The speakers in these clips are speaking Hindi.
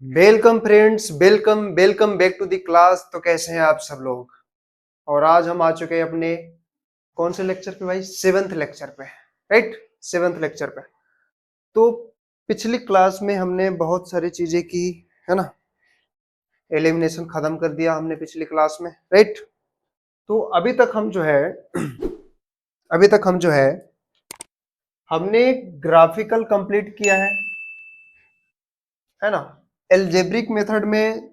Welcome friends, welcome welcome back to the class. तो कैसे हैं आप सब लोग। और आज हम आ चुके हैं अपने कौन से लेक्चर पे भाई? सेवेंथ लेक्चर पे, राइट। सेवेंथ लेक्चर पे। तो पिछली क्लास में हमने बहुत सारी चीजें की, है ना। एलिमिनेशन खत्म कर दिया हमने पिछली क्लास में, राइट। तो अभी तक हम जो है अभी तक हम जो हमने ग्राफिकल कंप्लीट किया है ना। एल्जेब्रिक मेथड में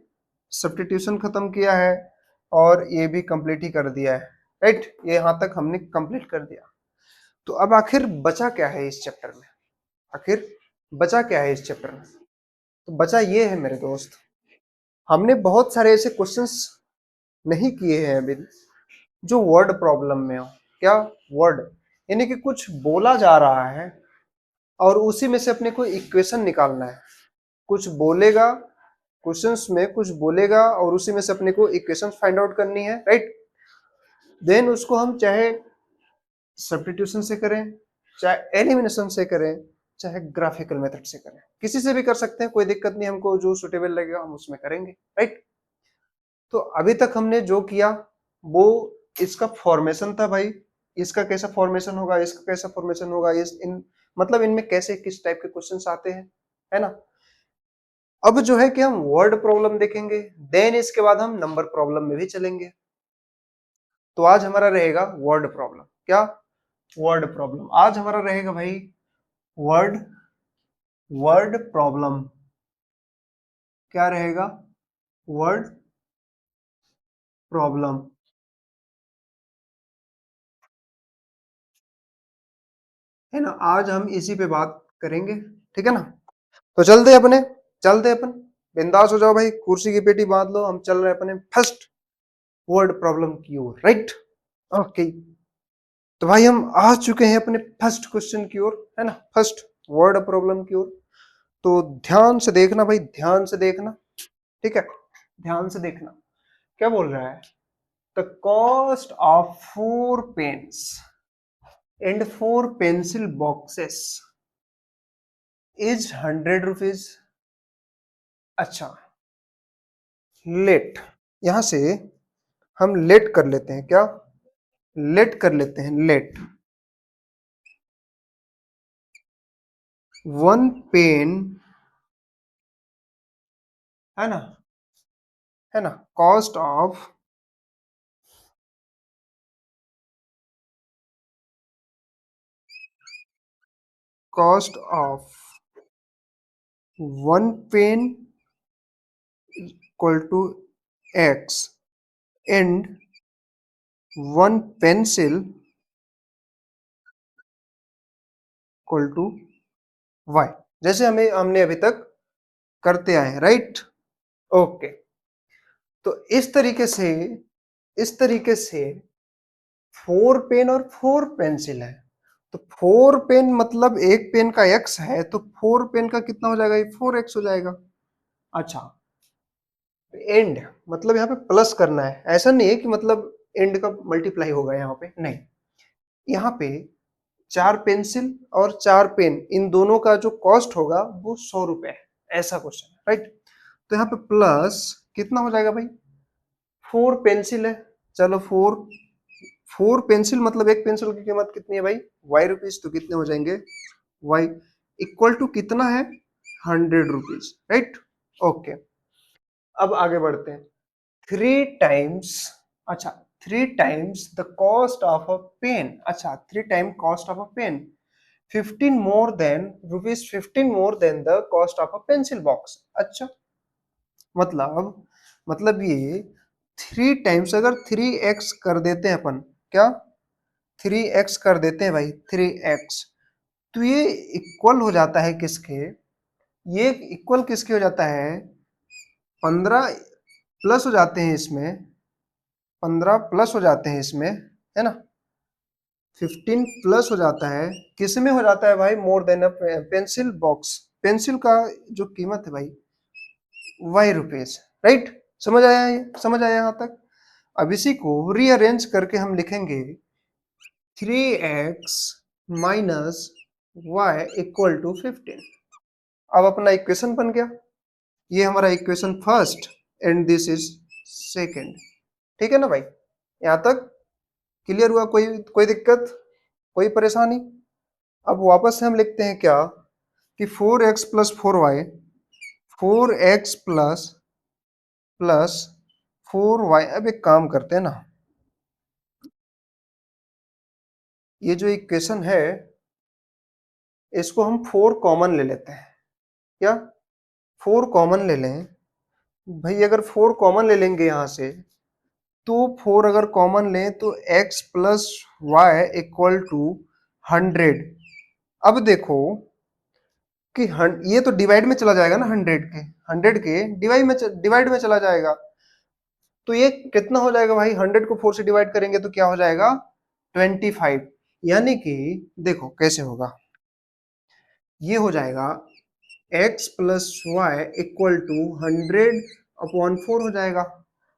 सब्स्टिट्यूशन खत्म किया है और ये भी कंप्लीट ही कर दिया है, राइट। ये यहां तक हमने कंप्लीट कर दिया। तो अब आखिर बचा क्या है इस चैप्टर में? आखिर बचा क्या है इस चैप्टर में? तो बचा ये है मेरे दोस्त, हमने बहुत सारे ऐसे क्वेश्चंस नहीं किए हैं अभी जो वर्ड प्रॉब्लम में हो। क्या? वर्ड, यानी कि कुछ बोला जा रहा है और उसी में से अपने को इक्वेशन निकालना है। कुछ बोलेगा, क्वेश्चंस में कुछ बोलेगा और उसी में से अपने को इक्वेशन फाइंड आउट करनी है, राइट। देन उसको हम चाहे सब्स्टिट्यूशन से करें, चाहे एलिमिनेशन से करें, चाहे ग्राफिकल मेथड से करें, किसी से भी कर सकते हैं, कोई दिक्कत नहीं। हमको जो सुटेबल लगेगा हम उसमें करेंगे, राइट। तो अभी तक हमने जो किया वो इसका फॉर्मेशन था भाई। इसका कैसा फॉर्मेशन होगा, इसका कैसा फॉर्मेशन होगा, इस इन मतलब इनमें कैसे किस टाइप के क्वेश्चंस आते हैं, है ना। अब जो है कि हम वर्ड प्रॉब्लम देखेंगे, देन इसके बाद हम नंबर प्रॉब्लम में भी चलेंगे। तो आज हमारा रहेगा वर्ड प्रॉब्लम। क्या? वर्ड प्रॉब्लम आज हमारा रहेगा भाई। वर्ड वर्ड प्रॉब्लम क्या रहेगा? वर्ड प्रॉब्लम, है ना। आज हम इसी पे बात करेंगे, ठीक है ना। तो चलते अपन बिंदास हो जाओ भाई, कुर्सी की पेटी बांध लो, हम चल रहे हैं अपने फर्स्ट वर्ड प्रॉब्लम की ओर, राइट। ओके। तो भाई हम आ चुके हैं अपने फर्स्ट क्वेश्चन की ओर, है ना, फर्स्ट वर्ड प्रॉब्लम की ओर। तो ध्यान से देखना भाई, ध्यान से देखना, ठीक है। ध्यान से देखना, क्या बोल रहा है? The cost of 4 pens and 4 pencil boxes is 100 rupees. अच्छा, लेट, यहां से हम लेट कर लेते हैं। क्या? लेट कर लेते हैं, लेट। 1 पेन, है ना, है ना। Cost of 1 pen equal to x and 1 pencil equal to Y, जैसे हमें हमने अभी तक करते आए हैं, राइट। ओके। तो इस तरीके से 4 पेन और 4 पेंसिल है। तो 4 पेन मतलब एक पेन का एक्स है, तो 4 पेन का कितना हो जाएगा? ये 4x हो जाएगा। अच्छा, एंड मतलब यहाँ पे प्लस करना है, ऐसा नहीं है कि मतलब एंड का मल्टीप्लाई होगा, यहाँ पे नहीं। यहाँ पे 4 पेंसिल और 4 पेन, इन दोनों का जो कॉस्ट होगा वो 100 रुपए है, ऐसा क्वेश्चन है, राइट। तो यहाँ पे प्लस कितना हो जाएगा भाई? 4 पेंसिल है, चलो 4 पेंसिल मतलब एक पेंसिल की कीमत कितनी है भाई? y rupees. तो कितने हो जाएंगे? y इक्वल टू कितना है? 100 रुपीज, राइट। ओके। अब आगे बढ़ते हैं। 3 टाइम्स, अच्छा, 3 times the cost of a pen. अच्छा, 3 time cost of a pen 15 more than the cost of a pencil box. अच्छा, मतलब ये 3 टाइम्स, अगर 3x कर देते हैं अपन, क्या 3x कर देते हैं भाई, 3x, तो ये इक्वल हो जाता है किसके? ये इक्वल किसके हो जाता है? 15 प्लस हो जाते हैं इसमें, 15 प्लस हो जाते हैं इसमें, है ना। 15 प्लस हो जाता है, किस में हो जाता है भाई? मोर देन अ पेंसिल बॉक्स। पेंसिल का जो कीमत है भाई, y रुपीज, राइट। समझ आया? ये समझ आया यहाँ तक? अब इसी को रीअरेंज करके हम लिखेंगे 3x minus Y equal to 15। अब अपना इक्वेशन बन गया, ये हमारा equation first and this is second. ठीक है ना भाई, यहाँ तक क्लियर हुआ? कोई कोई दिक्कत, कोई परेशानी? अब वापस से हम लिखते हैं क्या कि 4x plus 4y, 4x plus 4y। अब एक काम करते हैं ना, ये जो इक्वेशन है इसको हम 4 कॉमन ले लेते हैं। क्या 4 कॉमन ले लें भाई? अगर 4 कॉमन ले लेंगे यहाँ से, तो 4 अगर कॉमन लें तो x plus Y equal to 100। अब देखो कि ये तो डिवाइड में चला जाएगा ना, 100 के डिवाइड में चला जाएगा। तो ये कितना हो जाएगा भाई? 100 को 4 से डिवाइड करेंगे तो क्या हो जाएगा? 25। यानी कि देखो कैसे होगा, ये हो जाएगा x plus Y equal to 100/4 हो जाएगा।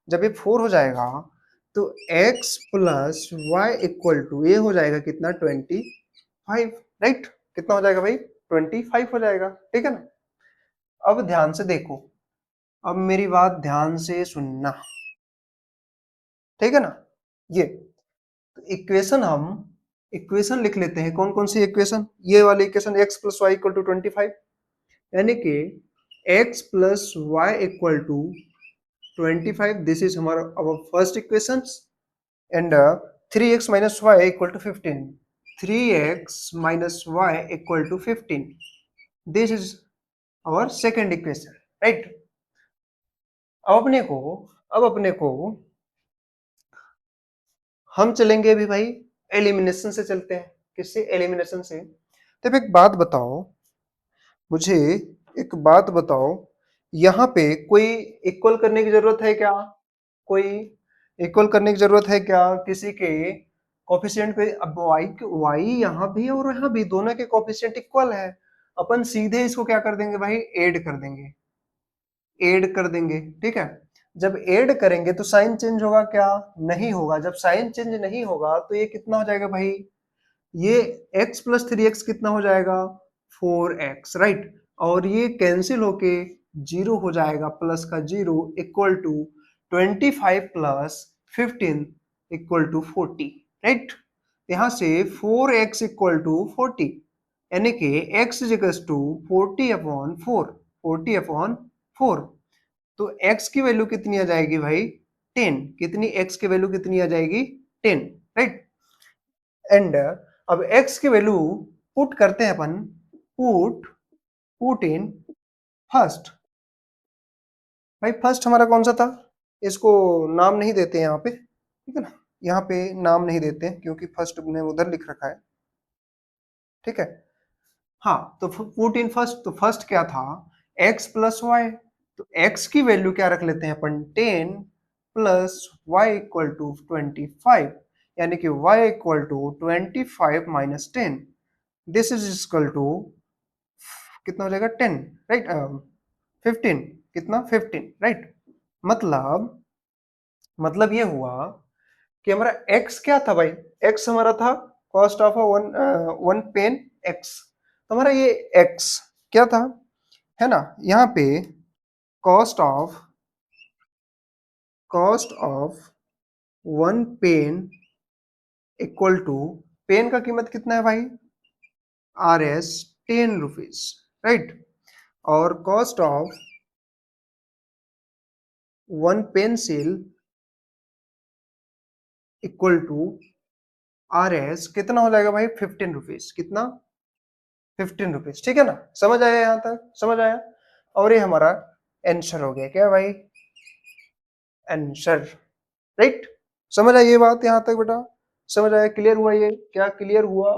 जब ये 4 हो जाएगा तो x plus Y equal to ये हो जाएगा कितना? 25। राइट, कितना हो जाएगा भाई? 25 हो जाएगा। ठीक है ना? अब ध्यान से देखो, अब मेरी बात ध्यान से सुनना, ठीक है ना? ये इक्वेशन हम इक्वेशन लिख लेते हैं। कौन कौन सी इक्वेशन? ये वाली equation x plus Y equal to 25, यानी कि x plus Y equal to 25, this is हमारा our first equation. And 3x minus Y equal to 15, 3x minus Y equal to 15, this is our second equation. Right, अब अपने को हम चलेंगे अभी भाई एलिमिनेशन से चलते हैं। किससे? एलिमिनेशन से। तब एक बात बताओ मुझे, एक बात बताओ, यहाँ पे कोई इक्वल करने की जरूरत है क्या? कोई इक्वल करने की जरूरत है क्या किसी के कोफिशिएंट पे? अब y यहाँ भी और यहाँ भी दोनों के कोफिशिएंट इक्वल है। अपन सीधे इसको क्या कर देंगे भाई? ऐड कर देंगे, ऐड कर देंगे। ठीक है, जब ऐड करेंगे तो साइन चेंज होगा क्या? नहीं होगा। जब साइन चेंज नहीं होगा तो ये कितना हो जाएगा भाई? ये x प्लस 3x कितना हो जाएगा? 4x। राइट, और ये कैंसिल होके जीरो हो जाएगा, प्लस का zero equal to 25 plus 15 equal to 40। Right, यहां से 4x इक्वल टू 40, यानी कि x इज इक्वल टू 40/4, 40/4। तो x की वैल्यू कितनी आ जाएगी भाई? 10। कितनी? x की वैल्यू कितनी आ जाएगी? 10। राइट, एंड अब x की वैल्यू पुट करते हैं अपन, पुट इन फर्स्ट। भाई फर्स्ट हमारा कौन सा था? इसको नाम नहीं देते यहाँ पे, ठीक है ना? यहाँ पे नाम नहीं देते हैं क्योंकि फर्स्ट ने उधर लिख रखा है। ठीक है, हाँ, तो पुट इन फर्स्ट, तो फर्स्ट क्या था? x plus Y. तो x की वैल्यू क्या रख लेते हैं अपन? 10 प्लस वाई इक्वल टू 25, यानी कि y equal to 25 minus 10, this is equal to कितना हो जाएगा? 10। राइट, 15। कितना? 15। राइट, मतलब ये हुआ कि हमारा x क्या था भाई? x हमारा था cost of one pen x। तो हमारा ये x क्या था, है ना? यहाँ पे cost of one pen equal to, pen का कीमत कितना है भाई? RS 10 rupees. राइट, और cost of one pencil equal to RS कितना हो जाएगा भाई? 15 रुपीज। कितना? 15 रुपीज। ठीक है ना? समझ आया? यहां तक समझ आया? और ये हमारा आंसर हो गया क्या भाई? आंसर। राइट, समझ आई ये बात यहां तक बेटा? समझ आया? क्लियर हुआ? ये क्या क्लियर हुआ?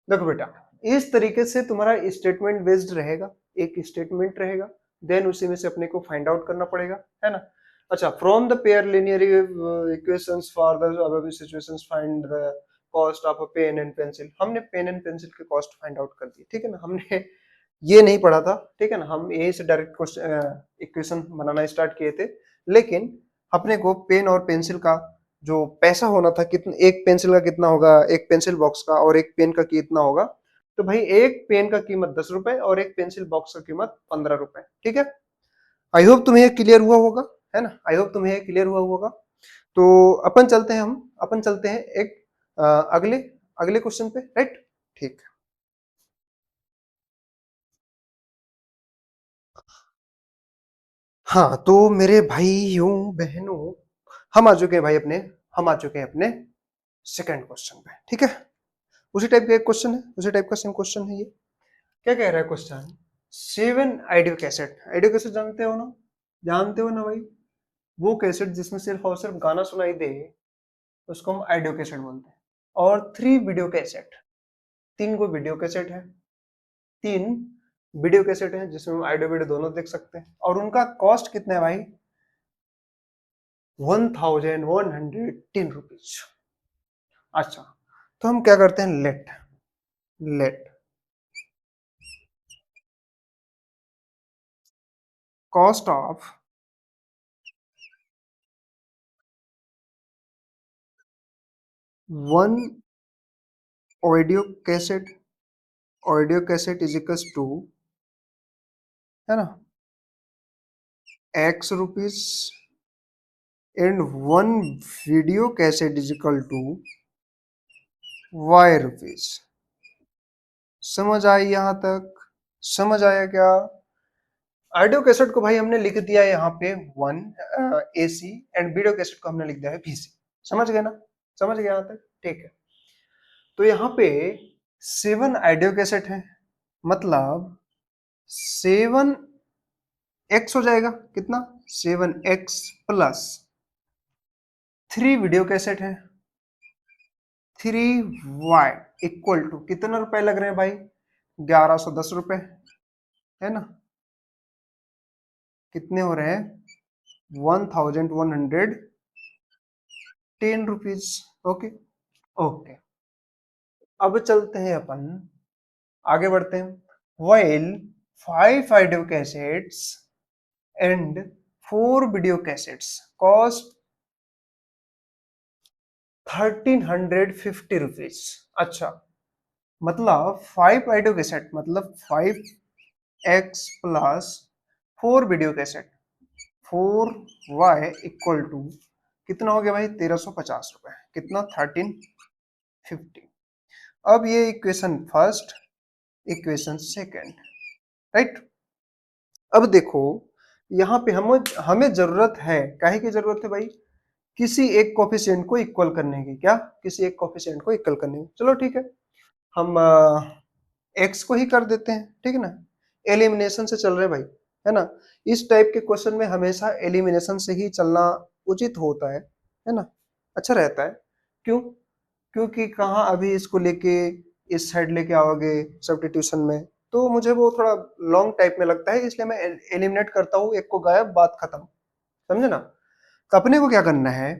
देखो बेटा, इस तरीके से तुम्हारा स्टेटमेंट बेस्ड रहेगा, एक स्टेटमेंट रहेगा, देन उसी में से अपने को फाइंड आउट करना पड़ेगा, है ना? अच्छा, from the pair linear equations for the above situations find the cost of a pen and pencil. हमने पेन एंड पेंसिल के कॉस्ट फाइंड आउट कर दी, ठीक है ना? हमने ये नहीं पढ़ा था, ठीक है ना? हम यही से डायरेक्ट क्वेश्चन इक्वेशन बनाना स्टार्ट किए थे, लेकिन अपने को पेन और पेंसिल का जो पैसा होना था, कितना एक पेंसिल का कितना होगा, एक पेंसिल बॉक्स का, और एक पेन का कितना होगा, तो भाई एक पेन का कीमत 10 रुपए और एक पेंसिल बॉक्स का कीमत 15 रुपए। ठीक है, आई होप तुम्हें क्लियर हुआ होगा, है ना, आई होप तुम्हें क्लियर हुआ होगा। तो अपन चलते हैं एक अगले अगले क्वेश्चन पे, राइट। ठीक। हाँ तो मेरे भाइयों बहनों, हम आ चुके हैं भाई अपने हम आ चुके हैं अपने सेकंड क्वेश्चन पे, ठीक है। उसी टाइप का एक क्वेश्चन है, उसी टाइप का सेम क्वेश्चन है ये। क्या कह रहा है क्वेश्चन? 7 ऑडियो कैसेट जानते हो ना? जानते हो ना भाई? वो कैसेट जिसमें सिर्फ और सिर्फ गाना सुनाई दे, उसको हम ऑडियो कैसेट बोलते हैं। और 3 वीडियो कैसेट, 3 को वीडियो कैसेट है, 3 वीडियो कैसेट है जिसमें हम ऑडियो वीडियो दोनों देख सकते हैं। और उनका कॉस्ट कितना है भाई? 1110 रुपीज। अच्छा, तो हम क्या करते हैं, let let cost of one audio cassette is equals to, है ना, X rupees, and one video cassette is equal to Y rupees. समझ आई यहां तक? समझ आया क्या? ऑडियो कैसेट को भाई हमने लिख दिया है यहाँ पे one AC, and video cassette को हमने लिख दिया है VC। समझ गए ना? समझ गए यहाँ तक? ठीक है। तो यहाँ पे 7 ऑडियो कैसेट है, मतलब 7x हो जाएगा, कितना? 7x प्लस 3 वीडियो कैसेट है, 3y इक्वल टू कितना रुपए लग रहे हैं भाई? 1110 रुपए, है ना। कितने हो रहे हैं? 1110 रुपीज। ओके। ओके, अब चलते हैं अपन, आगे बढ़ते हैं। While 5 audio cassettes and 4 video cassettes cost 1350 rupees. अच्छा, मतलब 5 ऑडियो कैसेट मतलब 5x plus 4 video cassette, 4y equal to कितना हो गया भाई? 1350 रुपए। कितना? 1350। अब ये equation first, equation second, right. अब देखो, यहाँ पे हम हमें जरूरत है, काहे की जरूरत है भाई? किसी एक कोफिशिएंट को इक्वल करने की। क्या? किसी एक कोफिशिएंट को इक्वल करने की। चलो ठीक है, हम एक्स को ही कर देते हैं, ठीक है ना। एलिमिनेशन से चल रहे भाई, है ना। इस टाइप के क्वेश्चन में हमेशा एलिमिनेशन से ही चलना उचित होता है ना, अच्छा रहता है। क्यों? क्योंकि कहाँ अभी इसको लेके इस साइड लेके आओगे सब्स्टिट्यूशन में, तो मुझे वो थोड़ा लॉन्ग टाइप में लगता है, इसलिए मैं एलिमिनेट करता हूँ, एक को गायब, बात खत्म। समझे ना? तो अपने को क्या करना है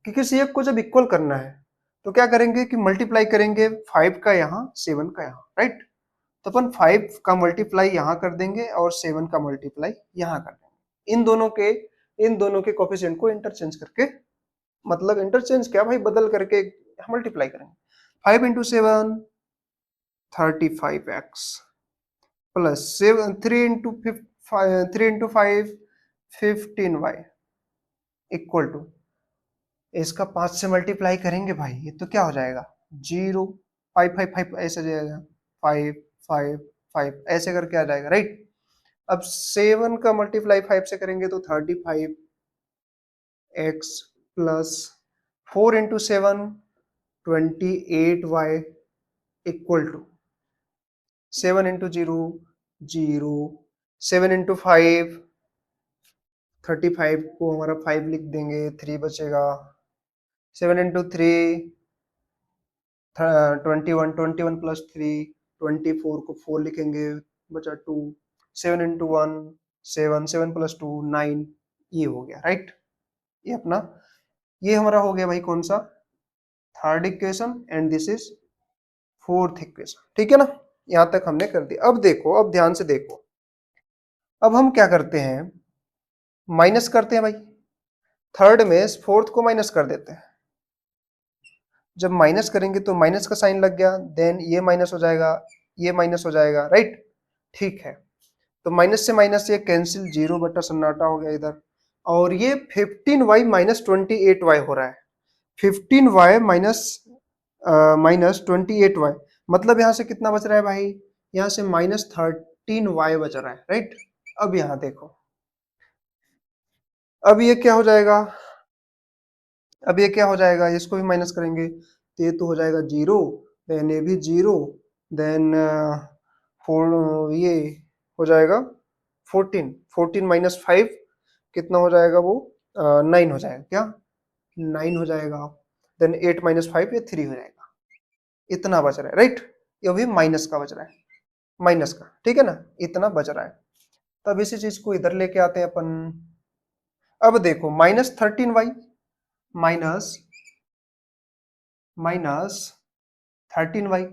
कि किसी एक को जब इक्वल करना है तो क्या करेंगे कि मल्टीप्लाई करेंगे 5 का यहाँ, 7 का यहाँ, राइट। तो अपन 5 का मल्टीप्लाई यहाँ कर देंगे और 7 का मल्टीप्लाई यहाँ कर देंगे। इन दोनों के कोफिशिएंट को इंटरचेंज करके, मतलब इंटरचेंज क्या भाई, बदल करके मल्टीप्लाई करेंगे। 5 into 7 35x plus 3 into 5 15y equal to, इसका 5 से मल्टीप्लाई करेंगे भाई, ये तो क्या हो जाएगा? 0, 5 5 5 ऐसे जाएगा, 5 5 5 ऐसे करके आ जाएगा, राइट। अब 7 का मल्टीप्लाई 5 से करेंगे तो 35x plus 4 into 7 28y equal to 7 into 0 0, 7 into 5 35 को हमारा 5 लिख देंगे, 3 बचेगा। 7 into 3 21 प्लस 3 24 को 4 लिखेंगे, बचा 2। 7 into 1 7, 7 प्लस 2 9, ये हो गया, राइट। ये अपना, ये हमारा हो गया भाई कौन सा? Third equation, and this is fourth equation, ठीक है ना। यहां तक हमने कर दिया। अब देखो, अब ध्यान से देखो, अब हम क्या करते हैं, माइनस करते हैं भाई। थर्ड में फोर्थ को माइनस कर देते हैं। जब माइनस करेंगे तो माइनस का साइन लग गया, देन ये माइनस हो जाएगा, ये माइनस हो जाएगा, राइट। ठीक है, तो माइनस से माइनस ये कैंसिल, 0/सन्नाटा हो गया इधर। और ये 15y माइनस 28y हो रहा है। 15y माइनस 28y, मतलब यहाँ से कितना बच रहा है भाई, यहाँ से -13y बच रहा है, राइट। अब यहाँ देखो, अब ये क्या हो जाएगा, अब ये क्या हो जाएगा, इसको भी माइनस करेंगे तो ये तो हो जाएगा 0, देन ये भी 0, देन फोर ये हो जाएगा 14, 14 माइनस 5 कितना हो जाएगा वो, 9 हो जाएगा, क्या 9 हो जाएगा। देन 8 माइनस 5 ये 3 हो जाएगा। इतना बच रहा है, राइट। ये भी माइनस का बच रहा है, माइनस का, ठीक है ना, इतना बच रहा है। तब इसी चीज को इधर लेके आते हैं अपन। अब देखो -13y minus minus 13y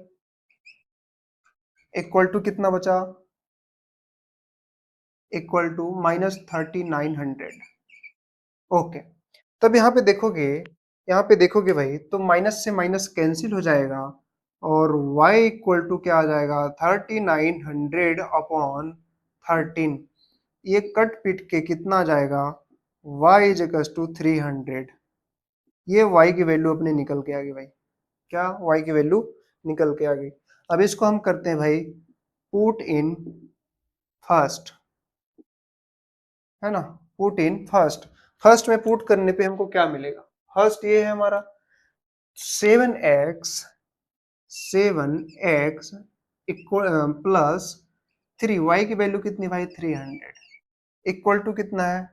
equal to कितना बचा, इक्वल टू -3900। ओके, तब यहाँ पे देखोगे, यहाँ पे देखोगे भाई, तो माइनस से माइनस कैंसिल हो जाएगा और y इक्वल टू क्या आ जाएगा, 3900 अपॉन 13। ये कट पिट के कितना आ जाएगा, y इज इक्वल टू 300। ये y की वैल्यू अपने निकल के आ गई भाई, क्या y की वैल्यू निकल के आ गई। अब इसको हम करते हैं भाई पुट इन फर्स्ट, है ना, पुट इन फर्स्ट। फर्स्ट में पुट करने पे हमको क्या मिलेगा, फर्स्ट ये है हमारा 7x, 7x equal plus 3, y की वैल्यू कितनी भाई 300, इक्वल टू कितना है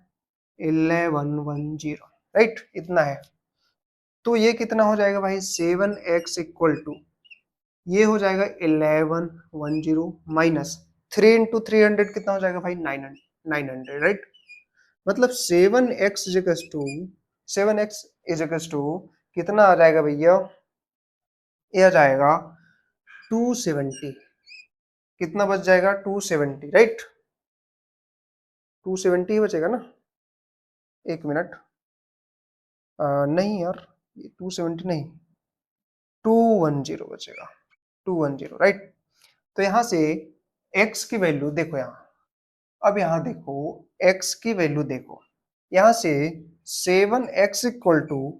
1110, राइट, इतना है। तो ये कितना हो जाएगा भाई, 7x इक्वल टू, ये हो जाएगा 1110 माइनस 3 इंटू 300 कितना हो जाएगा भाई 900, राइट। मतलब 7x इज टू कितना आ जाएगा भैया, ये आ जाएगा 270। कितना बच जाएगा 270, राइट, 270 ही बचेगा ना। एक मिनट, नहीं यार, 270 नहीं, 210 बचेगा, 210, राइट। तो यहां से x की वैल्यू देखो यहाँ, अब यहाँ देखो x की वैल्यू देखो, यहाँ से 7x इक्वल टू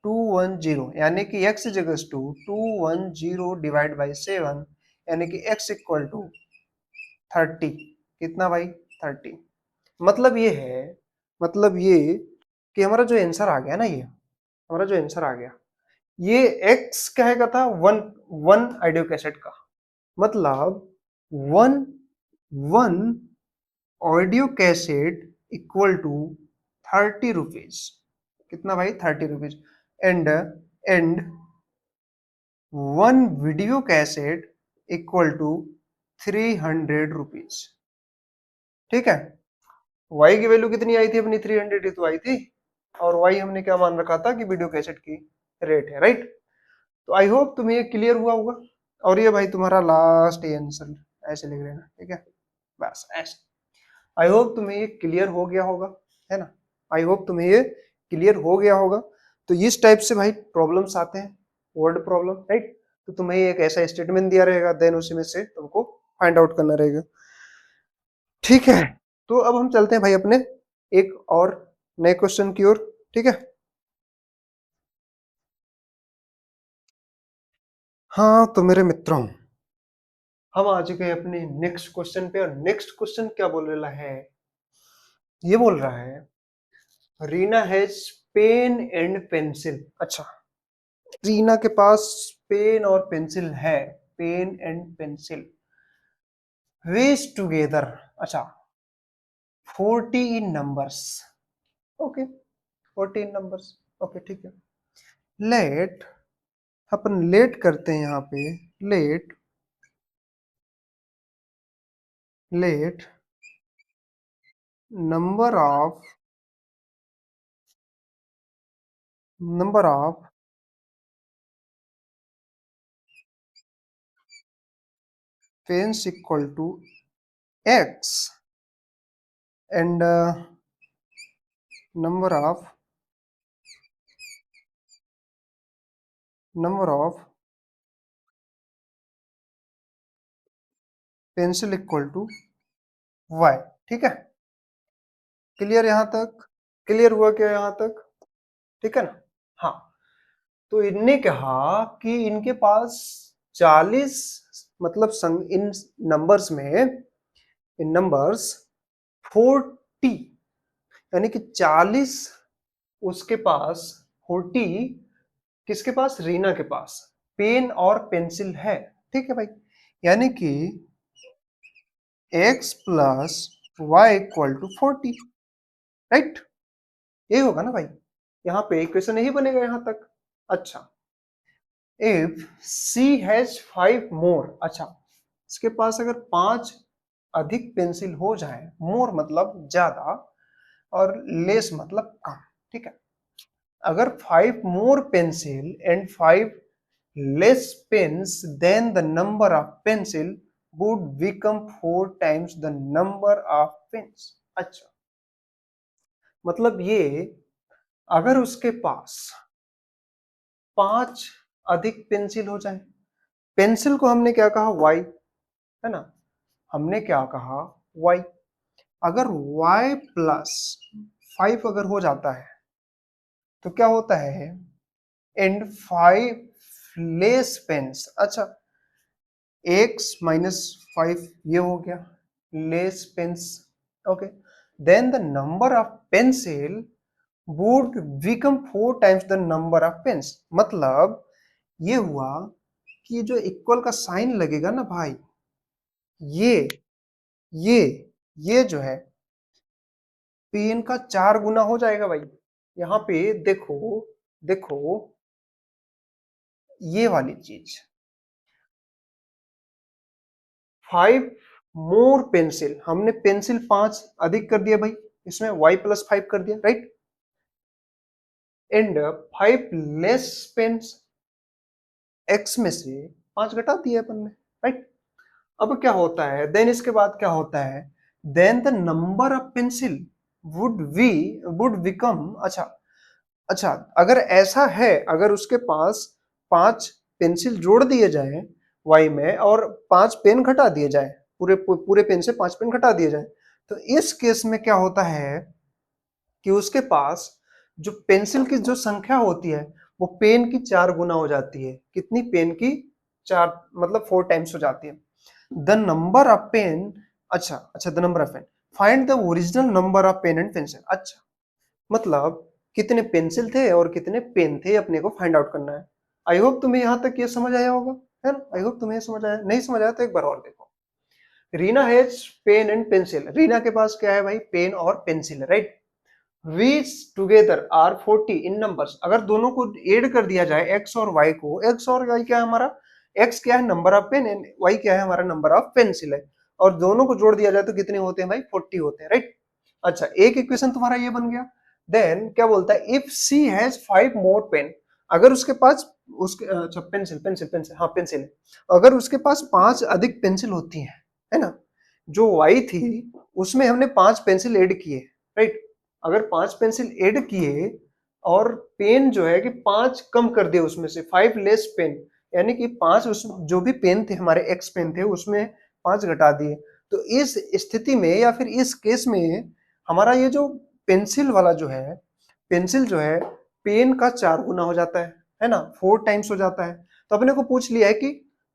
210, यानी कि x is equal to 210 divide by 7, यानी कि x इक्वल टू 30। कितना भाई 30। मतलब ये है, मतलब ये कि हमारा जो आंसर आ गया ना, ये हमारा जो आंसर आ गया, ये x क्या है का था, वन वन ऑडियो कैसेट का, मतलब one one audio cassette equal to 30 rupees. कितना भाई 30 rupees. And one video cassette equal to 300 rupees, ठीक है। वाई की वैल्यू कितनी आई थी अपनी, 300 ही तो आई थी, और वाई हमने क्या मान रखा था कि वीडियो कैसेट की रेट है, राइट। तो आई होप तुम्हें ये क्लियर हुआ होगा, और ये भाई तुम्हारा लास्ट आंसर, ऐसे लिख लेना, ठीक है, बस ऐसे। आई होप तुम्हें ये क्लियर हो गया होगा, है ना, आई होप तुम्हें ये क्लियर हो गया होगा। तो इस टाइप से भाई प्रॉब्लम्स आते हैं, वर्ड प्रॉब्लम, राइट। तो तुम्हें एक ऐसा स्टेटमेंट दिया रहेगा, देन उसी में से तुमको फाइंड आउट करना रहेगा, ठीक है। तो अब हम चलते हैं भाई अपने एक और नए क्वेश्चन की ओर, ठीक है। हाँ तो मेरे मित्रों, हम आ चुके हैं अपने नेक्स्ट क्वेश्चन पे, और नेक्स्ट क्वेश्चन क्या बोल रहा है, ये बोल रहा है Reena has pen and pencil. अच्छा, रीना के पास पेन और पेंसिल है, pen and pencil which together, अच्छा 40 in numbers, okay 40 in numbers, okay ठीक है। लेट, अपन लेट करते हैं यहाँ पे, let, let number of, number of pens equal to x and number of number of pencil equal to y। ठीक है, क्लियर यहां तक? क्लियर हुआ क्या यहां तक? ठीक है ना? हाँ, तो इनने कहा कि इनके पास 40, मतलब इन नंबर्स में, इन नंबर्स 40, यानी कि 40 उसके पास, 40 किसके पास? रीना के पास पेन और पेंसिल है। ठीक है भाई, यानी कि x plus Y equal to 40, right? ये होगा ना भाई, यहाँ पे इक्वेशन यही बनेगा यहां तक। अच्छा, इफ C हैज 5 मोर, अच्छा इसके पास अगर 5 अधिक पेंसिल हो जाए, मोर मतलब ज्यादा और लेस मतलब कम। ठीक है, अगर 5 मोर pencil and 5 less pens, then the number of pencil would become 4 times the number of pens। अच्छा, मतलब ये, अगर उसके पास 5 अधिक पेंसिल हो जाए, पेंसिल को हमने क्या कहा? y, है ना? हमने क्या कहा? y। अगर y प्लस 5 अगर हो जाता है तो क्या होता है? एंड 5 लेस पेन्स, अच्छा x माइनस 5 ये हो गया less pens. Okay, then the number of pencil would become 4 times the number of pens. मतलब ये हुआ कि जो इक्वल का साइन लगेगा ना भाई, ये ये ये जो है पेन का 4 गुना हो जाएगा भाई। यहाँ पे देखो, देखो ये वाली चीज, 5 मोर पेंसिल, हमने पेंसिल 5 अधिक कर दिया भाई, इसमें y प्लस 5 कर दिया, right? And 5 less pens, x में से 5 घटा दिया अपन ने, राइट? अब क्या होता है देन, इसके बाद क्या होता है? Then the number of pencil would become, अच्छा अच्छा, अगर ऐसा है, अगर उसके पास 5 पेंसिल जोड़ दिए जाए y में और 5 पेन घटा दिए जाए, पूरे पूरे पेन से 5 पेन घटा दिए जाए, तो इस केस में क्या होता है कि उसके पास जो पेंसिल की जो संख्या होती है वो पेन की 4 गुना हो जाती है। कितनी? पेन की 4, मतलब 4 टाइम्स हो जाती है। द नंबर ऑफ पेन, अच्छा अच्छा, the number of pen, find the original number of pen and pencil. अच्छा, मतलब कितने पेंसिल थे और कितने पेन थे अपने को फाइंड आउट करना है। आई होप तुम्हें यहाँ तक ये समझ आया होगा, है ना? आई होप तुम्हें समझ आया, नहीं समझ आया तो एक बार और देखो। Reena has pen and pencil, Reena के पास क्या है भाई? पेन और पेंसिल है, right? Which together are 40 in numbers, अगर दोनों को ऐड कर दिया जाए x और y को, x और y क्या है हमारा? x क्या है? Number of pen, and y क्या है? हमारा नंबर ऑफ पेंसिल है। और दोनों को जोड़ दिया जाए तो कितने होते हैं भाई? 40 होते हैं, राइट? अच्छा, एक इक्वेशन तुम्हारा ये बन गया। देन क्या बोलता है? If she has 5 more pen, अगर उसके पास, उसके, अच्छा पेंसिल पेंसिल पेंसिल, हाँ पेंसिल है, अगर उसके पास 5 अधिक पेंसिल होती है ना? जो y थी उसमें हमने 5 पेंसिल ऐड किए, राइट? अगर 5 पेंसिल ऐड किए और पेन जो है कि 5 कम कर दिए, उसमें से 5 लेस पेन, यानी कि 5 उस जो भी पेन थे हमारे एक्स पेन थे उसमें 5 घटा दिए, तो इस स्थिति में या फिर इस केस में हमारा ये जो पेंसिल वाला जो है, पेंसिल जो है पेन का 4 गुना हो जाता है ना? 4 टाइम्स हो जाता है। तो अपने को पूछ लिया है कि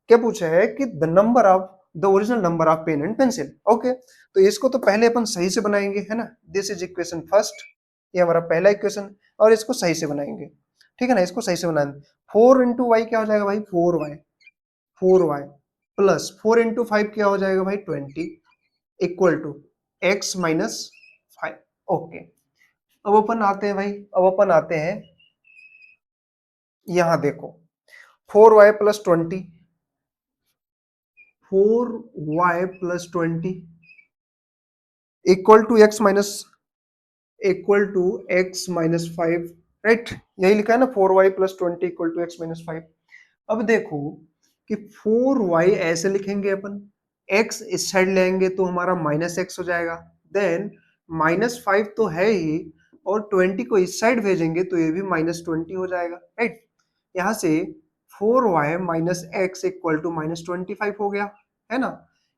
क्या पूछा है कि the number of, the original number of pen and pencil. Okay, तो इसको तो पहले अपन सही से बनाएंगे, है ना? दिस इज इक्वेशन फर्स्ट, ये हमारा पहला इक्वेशन, और इसको सही से बनाएंगे। ठीक है ना? इसको सही से बनाएंगे। 4 इंटू वाई क्या हो जाएगा भाई? 4y, 4y प्लस 4 इंटू 5 क्या हो जाएगा भाई? 20, equal to x minus 5। Okay, अब अपन आते हैं भाई, अब अपन आते हैं यहां देखो, 4y plus 20, 4y plus 20 equal to x minus, equal to x minus 5, right? यही लिखा है ना, 4y plus 20 equal to x minus 5। अब देखो कि 4y ऐसे लिखेंगे अपन, x इस साइड लेंगे तो हमारा माइनस एक्स हो जाएगा, देन माइनस 5 तो है ही, और 20 को इस साइड भेजेंगे तो ये भी माइनस 20 हो जाएगा, राइट? यहाँ से 4y minus x equal to minus 25 हो गया, है ना?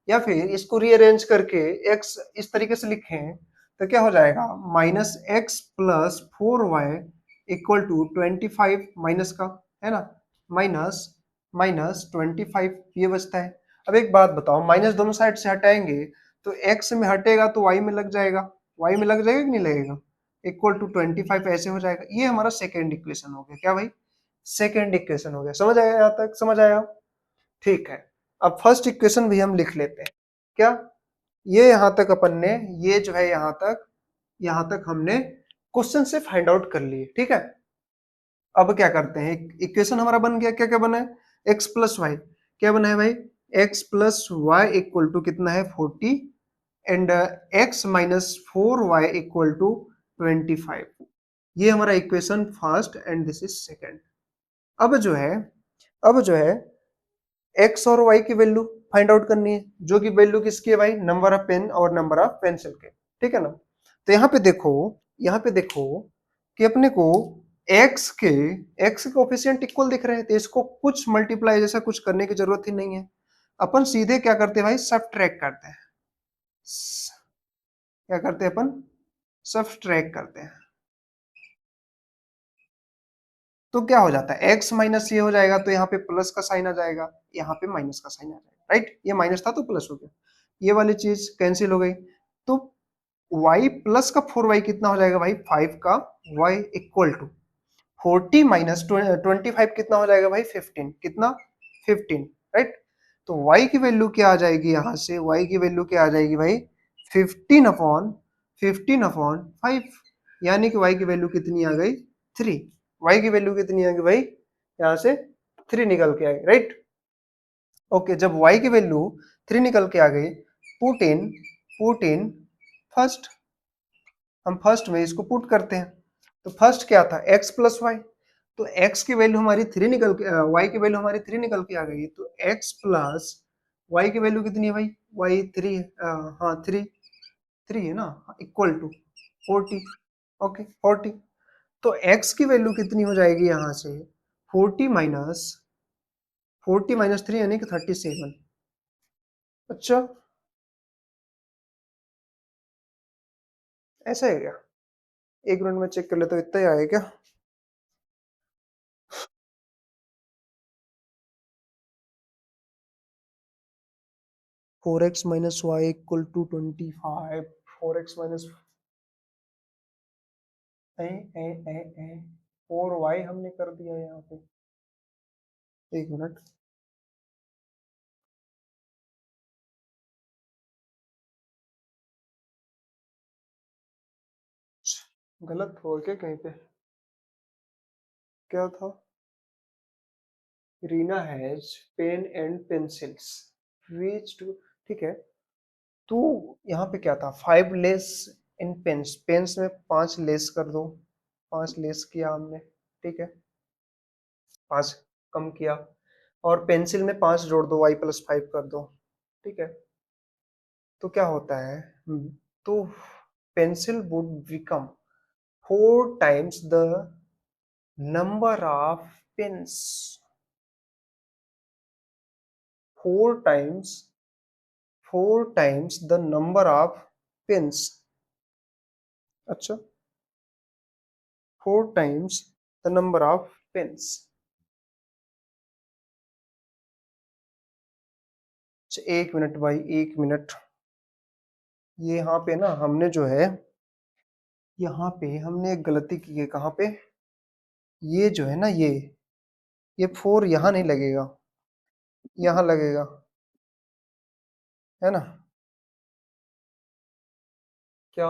या फिर इसको रीअरेंज करके x इस तरीके से लिखें तो क्या हो जाएगा, minus x plus 4y equal to 25 minus का, है ना, माइनस माइनस 25 ये बचता है। अब एक बात बताओ, माइनस दोनों साइड से हटाएंगे तो x में हटेगा तो y में लग जाएगा, y में लग जाएगा कि नहीं लगेगा, इक्वल टू 25 ऐसे हो जाएगा। ये हमारा सेकेंड इक्वेशन हो गया, क्या भाई, सेकेंड इक्वेशन हो गया। समझ आया यहाँ तक, समझ आया, ठीक है। अब फर्स्ट इक्वेशन भी हम लिख लेते हैं, क्या, ये यहां तक अपन ने, ये जो है यहां तक हमने क्वेश्चन से फाइंड आउट कर लिए, ठीक है। अब क्या करते हैं, इक्वेशन हमारा बन गया, क्या क्या बना है, एक्स प्लस वाई, क्या बना है भाई, x plus Y equal to कितना है 40 and x minus 4y equal to 25। ये हमारा equation first and this is second. अब जो है अब जो है एक्स और वाई की वैल्यू फाइंड आउट करनी है, जो कि वैल्यू किसकी है भाई, नंबर ऑफ पेन और नंबर ऑफ पेंसिल के, ठीक है ना। तो यहाँ पे देखो कि अपने को एक्स के कोफिशिएंट इक्वल दिख रहे हैं, तो इसको कुछ मल्टीप्लाई जैसा कुछ करने की जरूरत ही नहीं है। अपन सीधे क्या करते हैं भाई, सब्ट्रैक्ट करते हैं। क्या करते हैं अपन, सब्ट्रैक्ट करते हैं। तो क्या हो जाता है, x माइनस ये हो जाएगा तो यहाँ पे प्लस का साइन आ जाएगा, यहाँ पे माइनस का साइन आ जाएगा, राइट, ये माइनस था तो प्लस हो गया, ये वाली चीज कैंसिल हो गई। तो y प्लस का 4y कितना हो जाएगा भाई, 5 का y इक्वल टू 40 माइनस 25 कितना हो जाएगा भाई, 15, कितना 15, राइट। तो y की वैल्यू क्या आ जाएगी, यहाँ से y की वैल्यू क्या आ जाएगी भाई, 15 अपॉन 5, यानी कि y की वैल्यू कितनी आ गई, 3। y की वैल्यू कितनी आ गई भाई, यहाँ से 3 निकल के आ गई, राइट। ओके, जब y की वैल्यू 3 निकल के आ गई, पुट इन फर्स्ट, हम फर्स्ट में इसको पुट करते हैं। तो फर्स्ट क्या था, x प्लस वाई, तो x की वैल्यू हमारी 3 निकल के, y की वैल्यू हमारी 3 निकल के आ गई, तो x प्लस y की वैल्यू कितनी है भाई, y 3 है, हाँ 3 है ना, इक्वल टू 40, ओके 40। तो x की वैल्यू कितनी हो जाएगी यहाँ से, 40 माइनस 3 यानी कि 37। अच्छा, ऐसा है क्या, एक मिनट में चेक कर लेता हूँ, इतना ही आया क्या। 4x minus Y equal to 25, 4x minus uh uh uh uh 4y हमने कर दिया यहाँ पे, एक मिनट, गलत हो गया कहीं पे, क्या था, Reena has pen and pencils reach to, ठीक है। तो यहाँ पे क्या था, 5 लेस इन पेन्स, पेन्स में 5 लेस कर दो, 5 लेस किया हमने, ठीक है, 5 कम किया, और पेंसिल में 5 जोड़ दो, y+5 कर दो, ठीक है। तो क्या होता है, तो pencil would become 4 times the number of pens, 4 times 4 times the number of pens, अच्छा, 4 times the number of pens. एक मिनट भाई, एक मिनट, ये यहाँ पे ना हमने जो है, यहाँ पे हमने एक गलती की है, कहाँ पे, ये जो है ना, ये 4 यहाँ नहीं लगेगा, यहाँ लगेगा, है ना, क्या,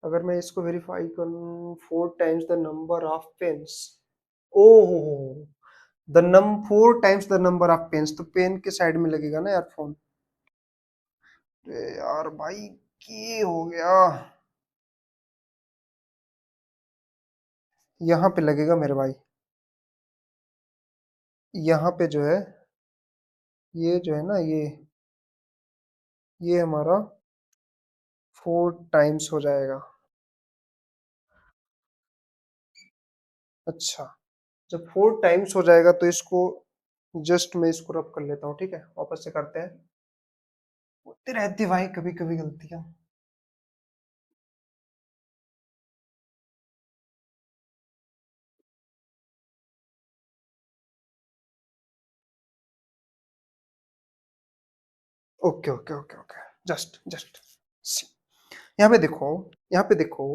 अगर मैं इसको वेरीफाई करूँ, 4 times the number of pens, ओहो, द नम 4 times the number of pens, तो पेन के साइड में लगेगा ना यार फोन, यार भाई की हो गया, यहाँ पे लगेगा मेरे भाई, यहाँ पे जो है, ये जो है ना, ये हमारा 4 टाइम्स हो जाएगा। अच्छा, जब 4 टाइम्स हो जाएगा तो इसको जस्ट मैं इसको रब कर लेता हूँ, ठीक है, वापस से करते हैं। होती रहती भाई कभी कभी गलतियां। Okay okay okay okay, just just यहाँ पे देखो, यहाँ पे देखो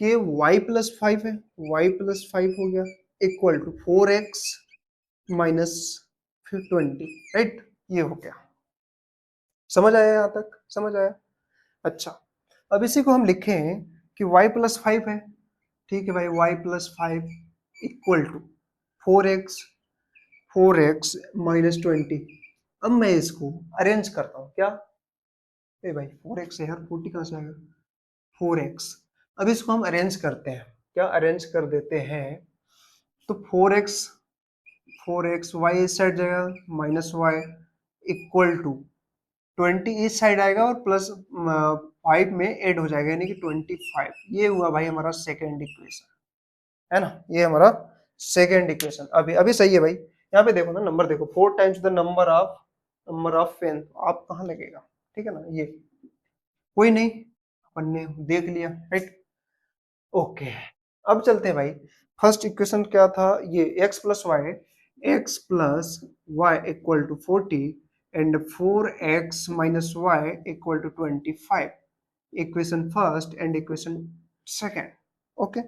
कि y प्लस फाइव है, y प्लस फाइव हो गया equal to 4x minus 20, right? ये हो गया। समझ आया यहाँ तक? समझ आया? अच्छा, अब इसी को हम लिखें कि y प्लस फाइव है, ठीक है भाई, y plus five equal to 4x, 4x minus 20। अब मैं इसको अरेंज करता हूँ क्या? ए भाई 4x है यार, 40 कहाँ से आएगा? 4x। अब इसको हम अरेंज करते हैं, क्या अरेंज कर देते हैं? तो 4x, 4x वाई इस साइड जाएगा माइनस वाई इक्वल टू 20 इस साइड आएगा और प्लस 5 में ऐड हो जाएगा, यानी कि 25। ये हुआ भाई हमारा सेकेंड इक्वेशन, है ना? ये हमारा सेकेंड इक्वेशन। अभी अभी सही है भाई। यहाँ पे देखो ना, नंबर देखो, 4 times the number of pens, आप कहाँ लगेगा? ठीक है ना? ये कोई नहीं, अपन ने देख लिया, राइट? ओके, अब चलते हैं भाई। फर्स्ट इक्वेशन क्या था? ये x plus Y equal to 40 and 4x minus Y equal to 25। Equation first and equation second. Okay,